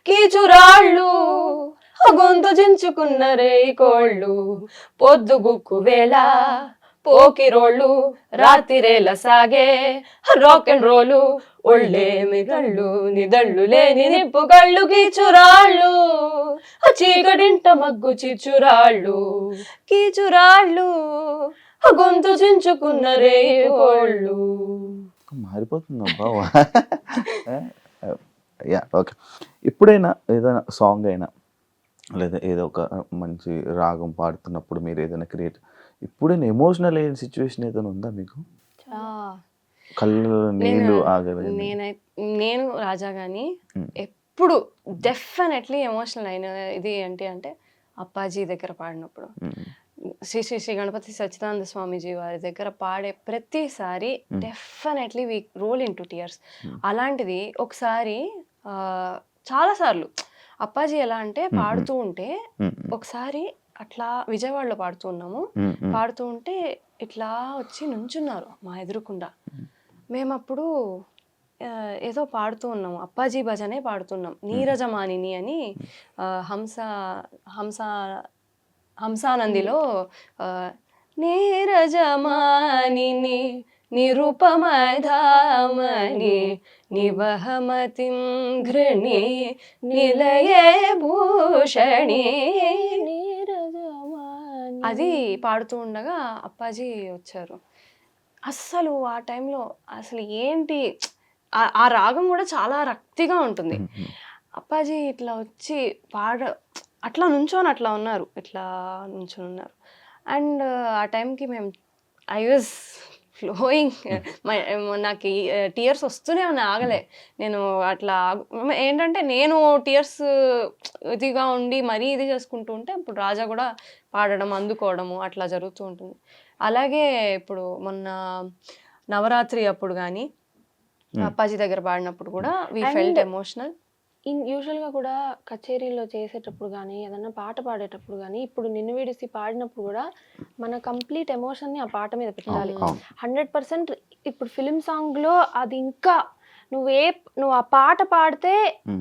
కీచురాళ్ళు గొంతు చించుకున్న రేయి కోళ్ళు, పొద్దుగుక్కు వేళ పోకిరోళ్ళు, రాతిరేల సాగే రాక్ అండ్ రోలు, ఒళ్ళేమి గళ్ళు నిదళ్ళు లేని నిప్పుగళ్ళు, కీచురాళ్ళు చీకటింట మగ్గు చిచ్చురాళ్ళు, కీచురాళ్ళు గొంతు చించుకున్న రేయి కోళ్ళు.
మారిపోతుంది అబ్బా. Yeah okay. ఎప్పుడైనా ఏదైనా సాంగ్ అయినా లేదా ఏదో ఒక మంచి రాగం పాడుతున్నప్పుడు మీరు ఏదైనా క్రియేట్, ఎప్పుడైనా ఎమోషనల్ అయిన సిచ్యువేషన్ ఏదైనా ఉందా మీకు? కళ్ళు నీళ్ళు ఆగలేదు.
నేను రాజా గాని ఎప్పుడు డెఫినెట్లీ ఎమోషనల్ అయిన ఇది ఏంటి అంటే అప్పాజీ దగ్గర పాడినప్పుడు, శ్రీ శ్రీ శ్రీ గణపతి సచ్చిదానంద స్వామీజీ వారి దగ్గర పాడే ప్రతిసారి definitely we roll into tears. అలాంటిది ఒకసారి చాలాసార్లు అప్పాజీ ఎలా అంటే పాడుతూ ఉంటే ఒకసారి అట్లా విజయవాడలో పాడుతూ ఉన్నాము, పాడుతూ ఉంటే ఇట్లా వచ్చి నుంచున్నారు మా ఎదురుకుండా. మేము అప్పుడు ఏదో పాడుతూ ఉన్నాము, అప్పాజీ భజనే పాడుతున్నాం, నీరజమానిని అని హంసానందిలో నీరజమానిని నిరుపమధామని నివహమతిం ఘృణి నిలయే భూషణి, అది పాడుతూ ఉండగా అప్పాజీ వచ్చారు. అస్సలు ఆ టైంలో అసలు ఏంటి, ఆ రాగం కూడా చాలా రక్తిగా ఉంటుంది. అప్పాజీ ఇట్లా వచ్చి అట్లా నుంచొని అట్లా ఉన్నారు, ఇట్లా నుంచొని ఉన్నారు. అండ్ ఆ టైంకి మేము ఐ వాజ్ ఫ్లోయింగ్, నాకు టీయర్స్ వస్తూనే ఉన్నాయి, ఆగలే. నేను అట్లా ఏంటంటే నేను టీయర్స్ ఇదిగా ఉండి మరీ ఇది చేసుకుంటూ ఉంటే అప్పుడు రాజా కూడా పాడడం అందుకోవడము అట్లా జరుగుతూ ఉంటుంది. అలాగే ఇప్పుడు మొన్న నవరాత్రి అప్పుడు కానీ అప్పాజీ దగ్గర పాడినప్పుడు కూడా వీ ఫెల్ట్ ఎమోషనల్.
యూజువల్గా కూడా కచేరీలో చేసేటప్పుడు కానీ ఏదన్నా పాట పాడేటప్పుడు కానీ ఇప్పుడు నిన్ను విడిసి పాడినప్పుడు కూడా మన కంప్లీట్ ఎమోషన్ని ఆ పాట మీద పెట్టాలి. 100% ఇప్పుడు ఫిలిం సాంగ్లో అది ఇంకా నువ్వు ఆ పాట పాడితే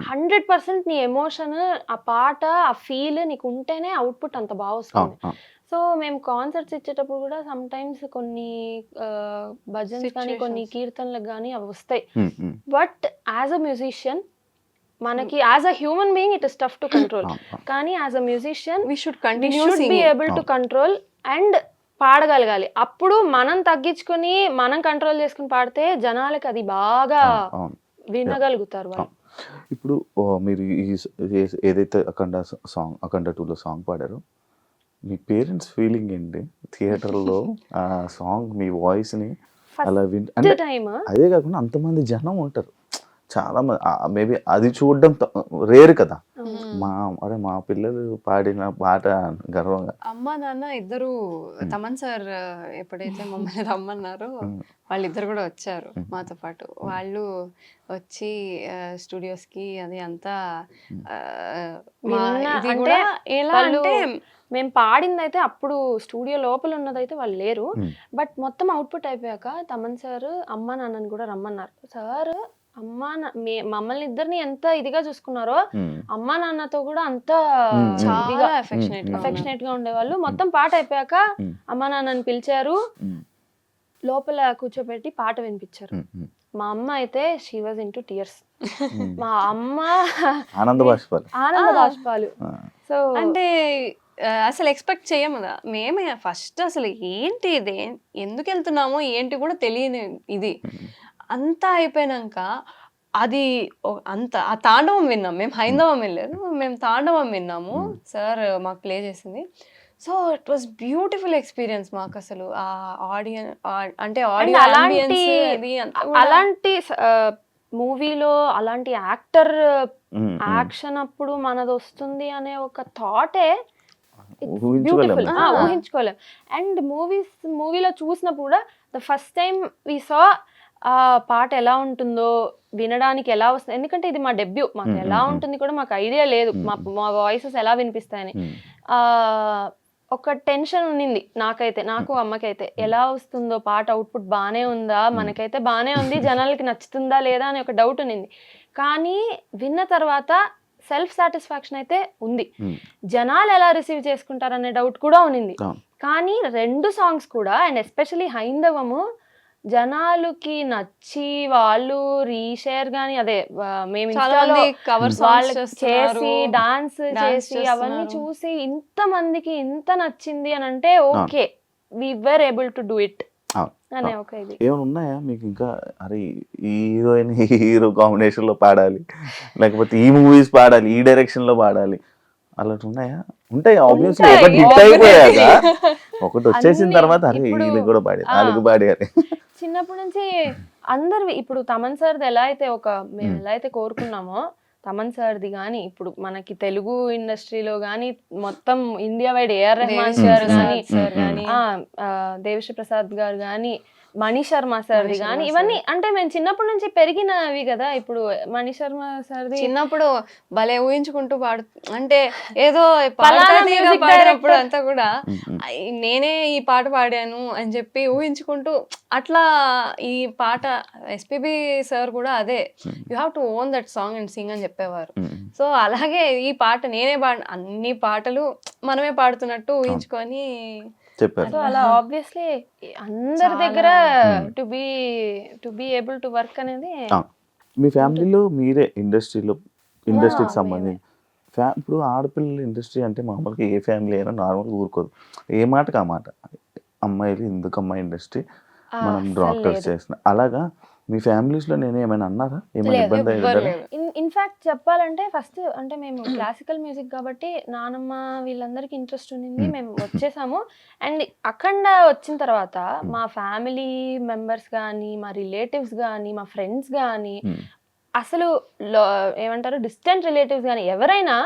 100% నీ ఎమోషన్, ఆ పాట, ఆ ఫీల్ నీకు ఉంటేనే అవుట్పుట్ అంత బాగా వస్తుంది. సో మేము కాన్సర్ట్స్ ఇచ్చేటప్పుడు కూడా సమ్ టైమ్స్ కొన్ని భజన్స్ కానీ కొన్ని కీర్తనలకు కానీ అవి వస్తాయి. బట్ యాజ్ అ మ్యూజిషియన్ మనకి as a human being it is tough to control, కానీ as a musician
we should
be able to control and పాడగలగాలి. అప్పుడు మనం తగ్గించుకుని మనం కంట్రోల్ చేసుకుని పాడితే జనాలకి అది బాగా వినగలుగుతారు వాళ్ళు.
ఇప్పుడు మీరు ఏదైతే అఖండ 2లో సాంగ్ పాడారో మీ పేరెంట్స్ ఫీలింగ్ ఏంటి థియేటర్లో ఆ సాంగ్ మీ వాయిస్ని అలా అంటే అదే కాకుండా అంతమంది జనం ఉంటారు, చాలా మంది మేబీ అది చూడడం రేర్ కదా. మా పిల్లలు పాడిన పాట గర్వంగా
అమ్మ నాన్న ఇద్దరు, తమన్ సార్ ఎప్పుడైతే మమ్మల్ని రమ్మన్నారో వాళ్ళిద్దరు కూడా వచ్చారు మాతో పాటు. వాళ్ళు వచ్చి స్టూడియోస్ కి అది అంతా ఎలా అంటే
మేము పాడింది అయితే అప్పుడు స్టూడియో లోపల ఉన్నదైతే వాళ్ళు లేరు, బట్ మొత్తం అవుట్పుట్ అయిపోయాక తమన్ సార్ అమ్మ నాన్నని కూడా రమ్మన్నారు. సార్ మమ్మల్ని ఇద్దరిని ఎంత ఇదిగా చూసుకున్నారో అమ్మా నాన్నతో కూడా అంత
చాలా
అఫెక్షనేట్ గా ఉండేవాళ్ళు. మొత్తం పాట అయిపోయాక అమ్మా నాన్నని పిలిచారు, లోపల కూర్చోబెట్టి పాట వినిపించారు. మా అమ్మ అయితే షీ వాజ్ ఇంటూ టీయర్స్. మా అమ్మ
ఆనంద బాష్పాలు.
సో
అంటే అసలు ఎక్స్పెక్ట్ చేయము కదా మేమే. ఫస్ట్ అసలు ఏంటి ఇది, ఎందుకు వెళ్తున్నామో ఏంటి కూడా తెలియని ఇది అంతా అయిపోయినాక అది అంత ఆ తాండవం విన్నాం. మేము హైందవం వెళ్ళలేదు, మేము తాండవం విన్నాము, సార్ మాకు ప్లే చేసింది. So it was beautiful experience మాకు. అసలు ఆ ఆడియన్స్ అంటే
అలాంటి మూవీలో అలాంటి యాక్టర్ యాక్షన్ అప్పుడు మనది వస్తుంది అనే ఒక థాటే
ఊహించుకోలేము.
బ్యూటిఫుల్, ఊహించుకోలేం. అండ్ మూవీలో చూసినప్పుడు కూడా ద ఫస్ట్ టైం వి సా ఆ పాట ఎలా ఉంటుందో, వినడానికి ఎలా వస్తుంది, ఎందుకంటే ఇది మా డెబ్యూ, మాకు ఎలా ఉంటుంది కూడా మాకు ఐడియా లేదు, మా వాయిసెస్ ఎలా వినిపిస్తాయని. ఒక టెన్షన్ ఉన్నింది నాకైతే, నాకు అమ్మకైతే, ఎలా వస్తుందో పాట, అవుట్పుట్ బాగానే ఉందా, మనకైతే బాగానే ఉంది, జనాలకి నచ్చుతుందా లేదా అని ఒక డౌట్ ఉన్నింది. కానీ విన్న తర్వాత సెల్ఫ్ సాటిస్ఫాక్షన్ అయితే ఉంది. జనాలు ఎలా రిసీవ్ చేసుకుంటారనే డౌట్ కూడా ఉన్నింది. కానీ 2 సాంగ్స్ కూడా, అండ్ ఎస్పెషలీ హైందవము, జనాలకి నచ్చి వాళ్ళు రీషేర్ గానీ, అదే మేము వాళ్ళకి చేసి డాన్స్ చేసి అవన్నీ చూసి ఇంత మందికి ఇంత నచ్చింది అని అంటే okay, we were able to do it అనే ఒక ఇది.
ఏమైనా ఉన్నాయా మీకు ఇంకా, అరే ఈ హీరోయిన్ హీరో కాంబినేషన్ లో పాడాలి, లేకపోతే ఈ మూవీస్ పాడాలి, ఈ డైరెక్షన్ లో పాడాలి, అలాంటి ఉన్నాయా? ఉంటాయి ఆబ్వియస్లీ. ఒకటి హిట్ అయిపోయాక ఒకటి వచ్చేసిన తర్వాత అరే ఇది కూడా పాడారు, వాళ్ళకి పాడారు.
చిన్నప్పటి నుంచి అందరు, ఇప్పుడు తమన్ సార్ది ఎలా అయితే మేము ఎలా అయితే కోరుకున్నామో, తమన్ సార్ది కానీ, ఇప్పుడు మనకి తెలుగు ఇండస్ట్రీలో కానీ, మొత్తం India wide AR Rahman sir కానీ, దేవిశ్రీ ప్రసాద్ గారు కానీ, మణి శర్మ సార్ది కానీ, ఇవన్నీ అంటే మేము చిన్నప్పటి నుంచి పెరిగినవి కదా. ఇప్పుడు మణి శర్మ సార్ది
చిన్నప్పుడు భలే ఊహించుకుంటూ అంటే ఏదో పాడినప్పుడు అంతా కూడా నేనే ఈ పాట పాడాను అని చెప్పి ఊహించుకుంటూ అట్లా ఈ పాట ఎస్పీబీ సార్ కూడా అదే, you have to own that song and Singh అని చెప్పేవారు. సో అలాగే ఈ పాట నేనే అన్ని పాటలు మనమే పాడుతున్నట్టు ఊహించుకొని
చెప్పారు.
సో అలా ఆబ్వియస్లీ అందరి దగ్గర to be able to work అనేది.
మీ ఫ్యామిలీలో మీరే ఇండస్ట్రీకి సంబంధించి ఇప్పుడు ఆడపిల్లల ఇండస్ట్రీ అంటే మామూలుగా ఏ ఫ్యామిలీ అయినా నార్మల్గా ఊరుకోదు, ఏ మాటకి ఆ మాట, అమ్మాయిలు ఎందుకమ్మా ఇండస్ట్రీ, మనం డాక్టర్స్ చేసిన, అలాగా మీ ఫ్యామిలీస్ లో నేను ఏమైనా అన్నారా, ఏమైనా ఇబ్బంది అయ్యారా?
ఇన్ఫాక్ట్ చెప్పాలంటే ఫస్ట్ అంటే మేము క్లాసికల్ మ్యూజిక్ కాబట్టి నానమ్మ వీళ్ళందరికీ ఇంట్రెస్ట్ ఉండింది, మేము వచ్చేసాము. అండ్ అఖండ వచ్చిన తర్వాత మా ఫ్యామిలీ మెంబర్స్ కానీ, మా రిలేటివ్స్ కానీ, మా ఫ్రెండ్స్ కానీ, అసలు ఏమంటారు డిస్టెంట్ రిలేటివ్స్ కానీ ఎవరైనా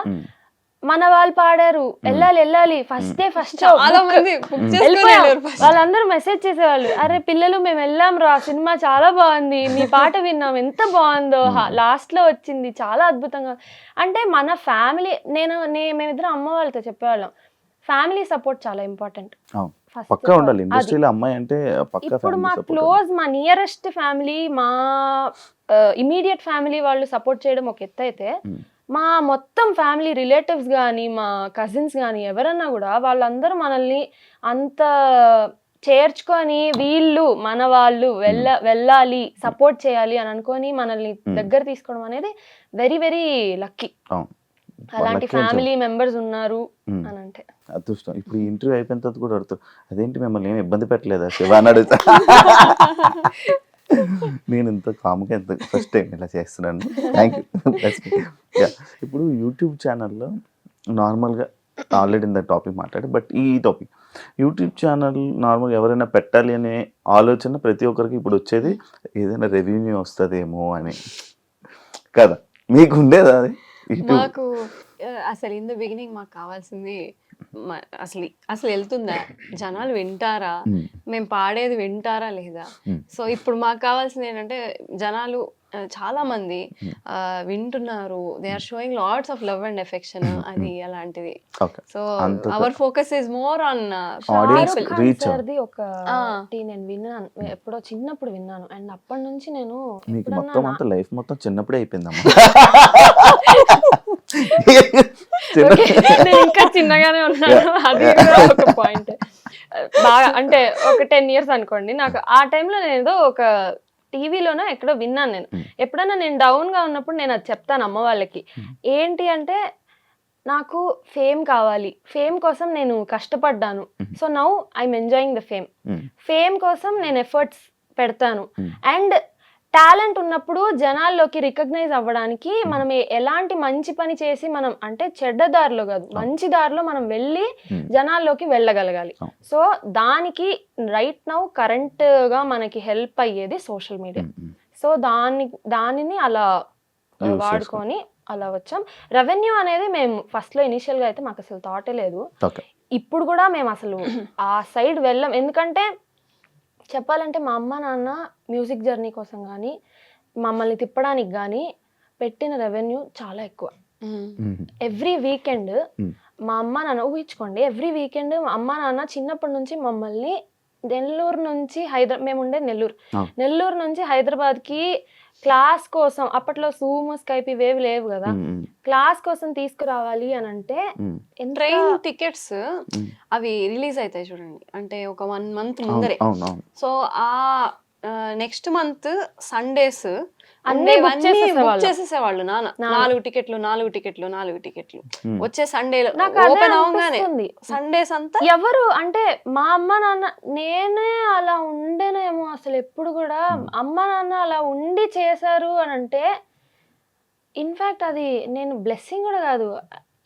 మన వాళ్ళు పాడారు, వెళ్ళాలి ఫస్ట్ డే ఫస్ట్ వాళ్ళందరూ మెసేజ్ చేసేవాళ్ళు, అరే పిల్లలు మేము వెళ్ళాం రా, సినిమా చాలా బాగుంది, మీ పాట విన్నాం, ఎంత బాగుందో, లాస్ట్ లో వచ్చింది చాలా అద్భుతంగా. అంటే మన ఫ్యామిలీ, మేమిద్దరం అమ్మ వాళ్ళతో చెప్పేవాళ్ళం, ఫ్యామిలీ సపోర్ట్ చాలా ఇంపార్టెంట్.
పక్కా ఉండాలి ఇండస్ట్రీలో అమ్మాయి అంటే.
ఇప్పుడు మా క్లోజ్, మా నియరెస్ట్ ఫ్యామిలీ, మా ఇమీడియట్ ఫ్యామిలీ వాళ్ళు సపోర్ట్ చేయడం ఒక ఎత్తు అయితే, మా మొత్తం ఫ్యామిలీ రిలేటివ్స్ కానీ, మా కజిన్స్ కానీ ఎవరన్నా కూడా వాళ్ళందరూ మనల్ని అంత చేర్చుకొని, వీళ్ళు మన వాళ్ళు వెళ్ళాలి, సపోర్ట్ చేయాలి అని అనుకొని మనల్ని దగ్గర తీసుకోవడం అనేది వెరీ వెరీ లక్కీ. అలాంటి ఫ్యామిలీ మెంబర్స్ ఉన్నారు అని అంటే
అదృష్టం. ఇప్పుడు ఇంటర్వ్యూ అయిపోయిన తర్వాత కూడా అడుగుతారు, అదేంటి మిమ్మల్ని ఏమి ఇబ్బంది పెట్టలేదా శివ అని అడుగుతా. నేను ఇంత కామ్గా ఎంత ఫస్ట్ టైం ఇలా చేస్తున్నాను, థ్యాంక్ యూ. ఇప్పుడు యూట్యూబ్ ఛానల్లో నార్మల్గా ఆల్రెడీ ఇంత టాపిక్ మాట్లాడి, బట్ ఈ టాపిక్ యూట్యూబ్ ఛానల్ నార్మల్గా ఎవరైనా పెట్టాలి అనే ఆలోచన ప్రతి ఒక్కరికి ఇప్పుడు వచ్చేది, ఏదైనా రెవెన్యూ వస్తుందేమో అని కదా, మీకు ఉండేదా అది?
మాకు అసలు ఇన్ ద బిగినింగ్ మాకు కావాల్సింది అసలు వెళ్తుందా, జనాలు వింటారా, మేము పాడేది వింటారా లేదా. సో ఇప్పుడు మాకు కావాల్సింది ఏంటంటే జనాలు చాలా మంది వింటున్నారు, they are showing lots of love and affection, అది అలాంటిది. So our focus is more on
సార్ది ఒక నేను విన్నాను, ఎప్పుడో చిన్నప్పుడు విన్నాను, అండ్ అప్పటి నుంచి నేను
లైఫ్ మొత్తం చిన్నప్పుడే అయిపోయిందమ్మా.
ఇంకా చిన్నగానే ఉన్నాను, అది ఒక పాయింట్. బాగా అంటే ఒక 10 years అనుకోండి. నాకు ఆ టైంలో నేను ఏదో ఒక టీవీలోనో ఎక్కడో విన్నాను. నేను ఎప్పుడైనా నేను డౌన్ గా ఉన్నప్పుడు నేను అది చెప్తాను అమ్మ వాళ్ళకి, ఏంటి అంటే నాకు ఫేమ్ కావాలి, ఫేమ్ కోసం నేను కష్టపడ్డాను, so now I'm enjoying the fame కోసం నేను ఎఫర్ట్స్ పెడతాను. అండ్ టాలెంట్ ఉన్నప్పుడు జనాల్లోకి రికగ్నైజ్ అవ్వడానికి మనం ఎలాంటి మంచి పని చేసి, మనం అంటే చెడ్డ దారిలో కాదు మంచి దారిలో మనం వెళ్ళి జనాల్లోకి వెళ్ళగలగాలి. సో దానికి రైట్ నౌ కరెంట్ గా మనకి హెల్ప్ అయ్యేది సోషల్ మీడియా. సో దానిని అలా వాడుకొని అలా వచ్చాం. రెవెన్యూ అనేది మేము ఫస్ట్ లో ఇనిషియల్ గా అయితే మాకు అసలు థాటే లేదు. ఇప్పుడు కూడా మేము అసలు ఆ సైడ్ వెళ్ళాం. ఎందుకంటే చెప్పాలంటే మా అమ్మ నాన్న మ్యూజిక్ జర్నీ కోసం కానీ మమ్మల్ని తిప్పడానికి కానీ పెట్టిన రెవెన్యూ చాలా ఎక్కువ. ఎవ్రీ వీకెండ్ మా అమ్మ నాన్న ఊహించుకోండి, ఎవ్రీ వీకెండ్ మా అమ్మ నాన్న చిన్నప్పటి నుంచి మమ్మల్ని నెల్లూరు నుంచి మేము ఉండేది నెల్లూరు నుంచి హైదరాబాద్కి క్లాస్ కోసం, అప్పట్లో జూమ్ స్కైప్ ఇవేవి లేవు కదా, క్లాస్ కోసం తీసుకురావాలి అని అంటే
ట్రైన్ టికెట్స్ అవి రిలీజ్ అవుతాయి చూడండి, అంటే ఒక 1 month ముందరే. సో ఆ నెక్స్ట్ మంత్ సండేస్
అన్ని బుక్
చేసేసేవాళ్ళు నాన్న. 4 టికెట్లు వచ్చే సండేలో ఓపెన్ అవగానే సండేస్ అంతా.
ఎవరు అంటే మా అమ్మ నాన్న, నేనే అలా ఉండేనేమో అసలు ఎప్పుడు కూడా. అమ్మ నాన్న అలా ఉండి చేశారు అని అంటే ఇన్ఫాక్ట్ అది నేను బ్లెస్సింగ్ కూడా కాదు,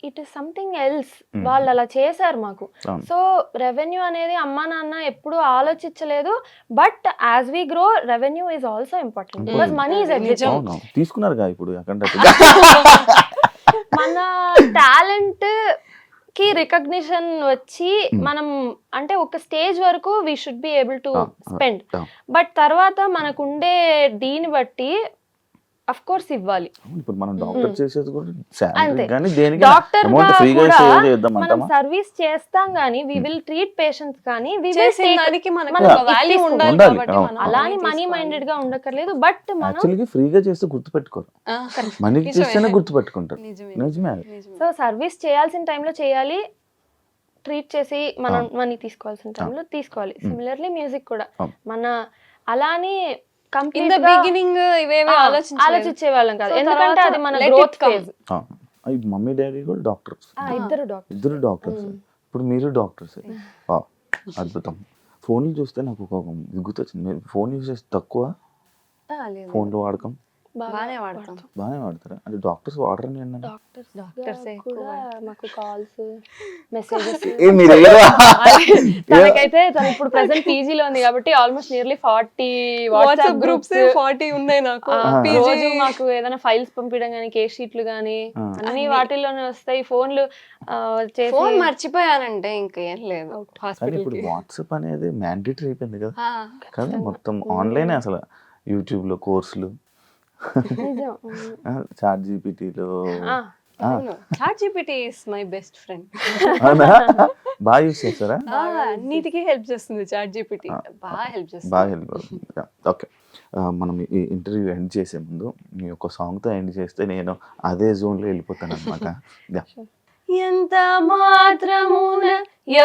ఇట్ ఇస్ సంథింగ్ ఎల్స్. వాళ్ళు అలా చేశారు మాకు. సో రెవెన్యూ అనేది అమ్మా నాన్న ఎప్పుడు ఆలోచించలేదు. But as we grow revenue is also important because money is everything.
తీసుకున్నారు ఇప్పుడు
మన టాలెంట్ కి రికగ్నిషన్ వచ్చి మనం అంటే ఒక స్టేజ్ వరకు we should be able to spend. But తర్వాత మనకు ఉండే దీన్ని బట్టి అఫ్ కోర్స్ ఇవ్వాలి.
ఇప్పుడు మనం డాక్టర్ చేసేది కూడా
అంతే.
కానీ దేనికి
డాక్టర్
అమౌంట్ ఫ్రీగా సేవ్ చేద్దాం
మనం
అంటామా?
సర్వీస్ చేస్తాం కానీ వి విల్ ట్రీట్ పేషెంట్స్ కానీ వి విల్
చేసే
టేక్
దానికి మనకు
మనం
ఒక వాల్యూ ఉండాలి
ఉండాలి.
కాబట్టి మనం
అలాని
అలానే
మనీ
తీసుకోవాలి.
మైండెడ్ గా ఉండక్కర్లేదు. బట్ మనం
యాక్చువల్గా ఫ్రీగా చేస్తే గుర్తుపెట్టుకోరు, మనీకి
నిజమే.
చేస్తేనే గుర్తుపెట్టుకుంటారు.
నిజమే.
నిజమే.
సో సర్వీస్ చేయాల్సిన టైంలో చేయాలి, ట్రీట్ చేసి మనం మనీ తీసుకోవాల్సిన టైంలో తీసుకోవాలి. సిమిలర్లీ మ్యూజిక్ కూడా మన అలాని
ఇన్ ద
కంప్లీట్ గా
బిగినింగ్ ఇవేమీ
ఆలోచించే వాళ్ళం కాదు.
So
ఎందుకంటే
తర్వాత
అది మన
let it
growth
come.
Phase.
Mummy daddy కూడా డాక్టర్స్,
ఇద్దరు
డాక్టర్స్. ఇప్పుడు మీరు డాక్టర్స్. అద్భుతం. ఫోన్లు చూస్తే నాకు ఒక గుర్తొచ్చింది, మీరు ఫోన్ యూజ్ చేస్తే తక్కువ, ఫోన్లో వాడకం
బాగానే వాడతాం.
బాగానే వాడతారా? అంటే డాక్టర్స్ వాడరని అన్నాను.
డాక్టర్స్
కూడా మాకు కాల్స్ మెసేజెస్ తనకైతే తను ఇప్పుడు ప్రెసెంట్ పీజీలో ఉంది కాబట్టి ఆల్మోస్ట్ నియర్లీ 40
వాట్సాప్ గ్రూప్స్ 40 ఉన్నాయి నాకు.
రోజు మాకు ఏదైనా ఫైల్స్ పంపించడం కానీ కేస్ షీట్లు కానీ అన్ని వాటిల్లోనే వస్తాయి. ఫోన్లు చేసి
ఫోన్ మర్చిపోయానంటే ఇంకేం లేదు
కానీ
హాస్పిటల్
ఇప్పుడు వాట్సాప్ అనేది మ్యాండేటరీ అయిపోయింది కదా మొత్తం ఆన్లైన్. అసలు యూట్యూబ్ లో కోర్సులు,
నిజం.
చాట్ జీపీటీలో
ChatGPT is my best friend.
బాగా యూస్ చేస్తారా?
అన్నిటికీ హెల్ప్ చేస్తుంది చాట్ జీపీటీ, బాగా హెల్ప్ చేస్తుంది.
బాగా హెల్ప్ అవుతుంది. ఓకే, మనం ఈ ఇంటర్వ్యూ ఎండ్ చేసే ముందు మీ ఒక సాంగ్తో ఎండ్ చేస్తే నేను అదే జోన్లో వెళ్ళిపోతాను అనమాట.
ఎంత మాత్రమున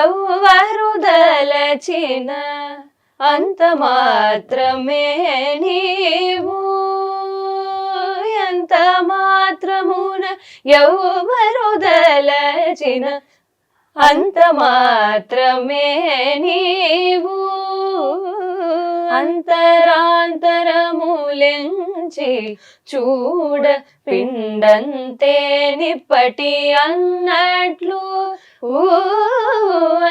ఎవ్వరు దలచిన అంత మాత్రమే నీవు, ఎంత మాత్రమున ఎవ్వరు దలచిన అంత మాత్రమే నీవు, అంతరాంతరములెంచి చూడ పిండంతే నిప్పటి అన్నట్లు,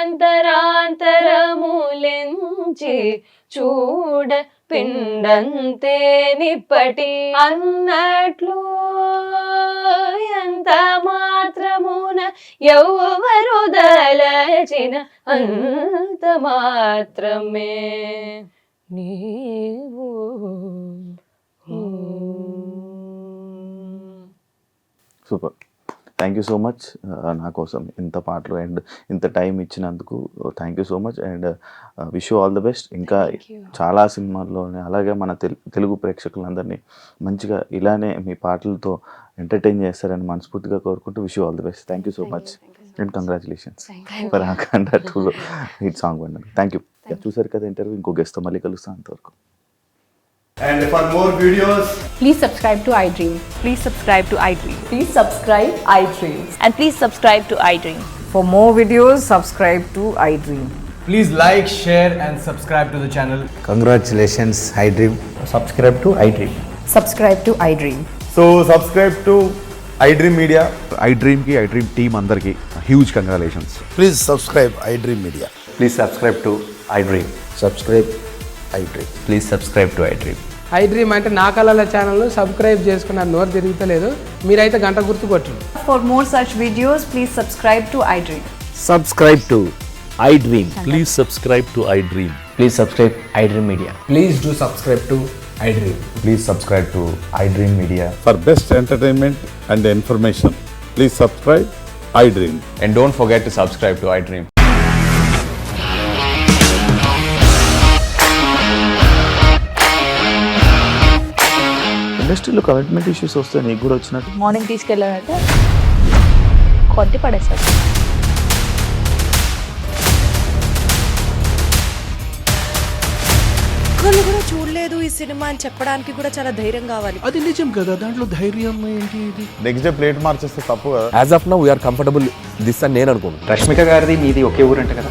అంతరాంతరములెంచి చూడ పిండంతే నిప్పటి అన్నట్లు, ఎంత మాత్రమున ఎవ్వరు దలచిన అంత మాత్రమే నీవు.
Super, thank you so much నా కోసం ఇంత పాటలు అండ్ ఇంత టైం ఇచ్చినందుకు thank you so much. And wish you all the best. ఇంకా చాలా సినిమాల్లోనే అలాగే మన తెలుగు ప్రేక్షకులందరినీ మంచిగా ఇలానే మీ పాటలతో ఎంటర్టైన్ చేస్తారని మనస్ఫూర్తిగా కోరుకుంటూ wish you all the best. Thank you so much and congratulations for Akhanda 2 hit song విన్నారు. Thank you. చూసారు కదా ఇంటర్వ్యూ, ఇంకో గెస్ట్తో మళ్ళీ కలుస్తాను. అంతవరకు.
And for more videos,
Please subscribe to iDream.
Please subscribe to iDream.
Please subscribe iDream.
And please subscribe to iDream.
For more videos, subscribe to iDream.
please like, share and subscribe to the channel.
Congratulations, iDream.
Subscribe to iDream.
Subscribe to iDream.
So subscribe to iDream Media.
iDream team అందరికి huge congratulations.
Please subscribe iDream Media.
Please subscribe to iDream.
Subscribe iDream.
Please subscribe to iDream.
iDream అంటే నా కళల ఛానల్ను సబ్స్క్రైబ్ చేసుకున్న నోరు తిరుగుతలేదు, మీరైతే గంట గుర్తు కొట్టండి.
For more such videos, please subscribe to iDream.
Subscribe to iDream.
Please subscribe to iDream.
Please subscribe iDream Media.
Please do subscribe to iDream.
Please subscribe to iDream Media.
For best entertainment and information, please subscribe iDream.
And don't forget to subscribe to iDream.
ఇండస్ట్రీలో కమిట్మెంట్ ఇష్యూస్ వస్తే నీకు కూడా వచ్చినట్టు
మార్నింగ్ తీసుకెళ్ళాలంటే కొట్టి పడేస్తారు.
ఒక్కళ్ళు కూడా చూడలేదు ఈ సినిమా అని చెప్పడానికి కూడా చాలా ధైర్యం కావాలి.
అది నిజం కదా, దాంట్లో ధైర్యం ఏంటి ఇది?
నెక్స్ట్ డే ప్లేట్ మార్చేస్తే తప్పు కదా.
As of now we are comfortable this అని నేను అనుకుంటున్నాను.
రష్మిక గారిది మీది ఒకే ఊరు అంట కదా.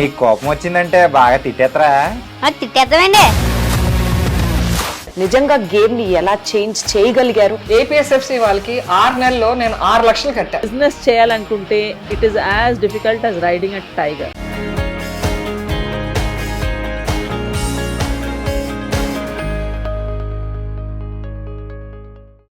నీకు కోపం వచ్చిందంటే బాగా తిట్టేత్తరా?
తిట్టేద్దామండి.
నిజంగా గేమ్ ని ఎలా చేంజ్ చేయగలిగారు?
ఏపీఎస్ఎఫ్సి వాళ్ళకి 6 నెలల్లో నేను 6 లక్షలు కట్టా.
బిజినెస్ చేయాలనుకుంటే it is as difficult as riding a tiger.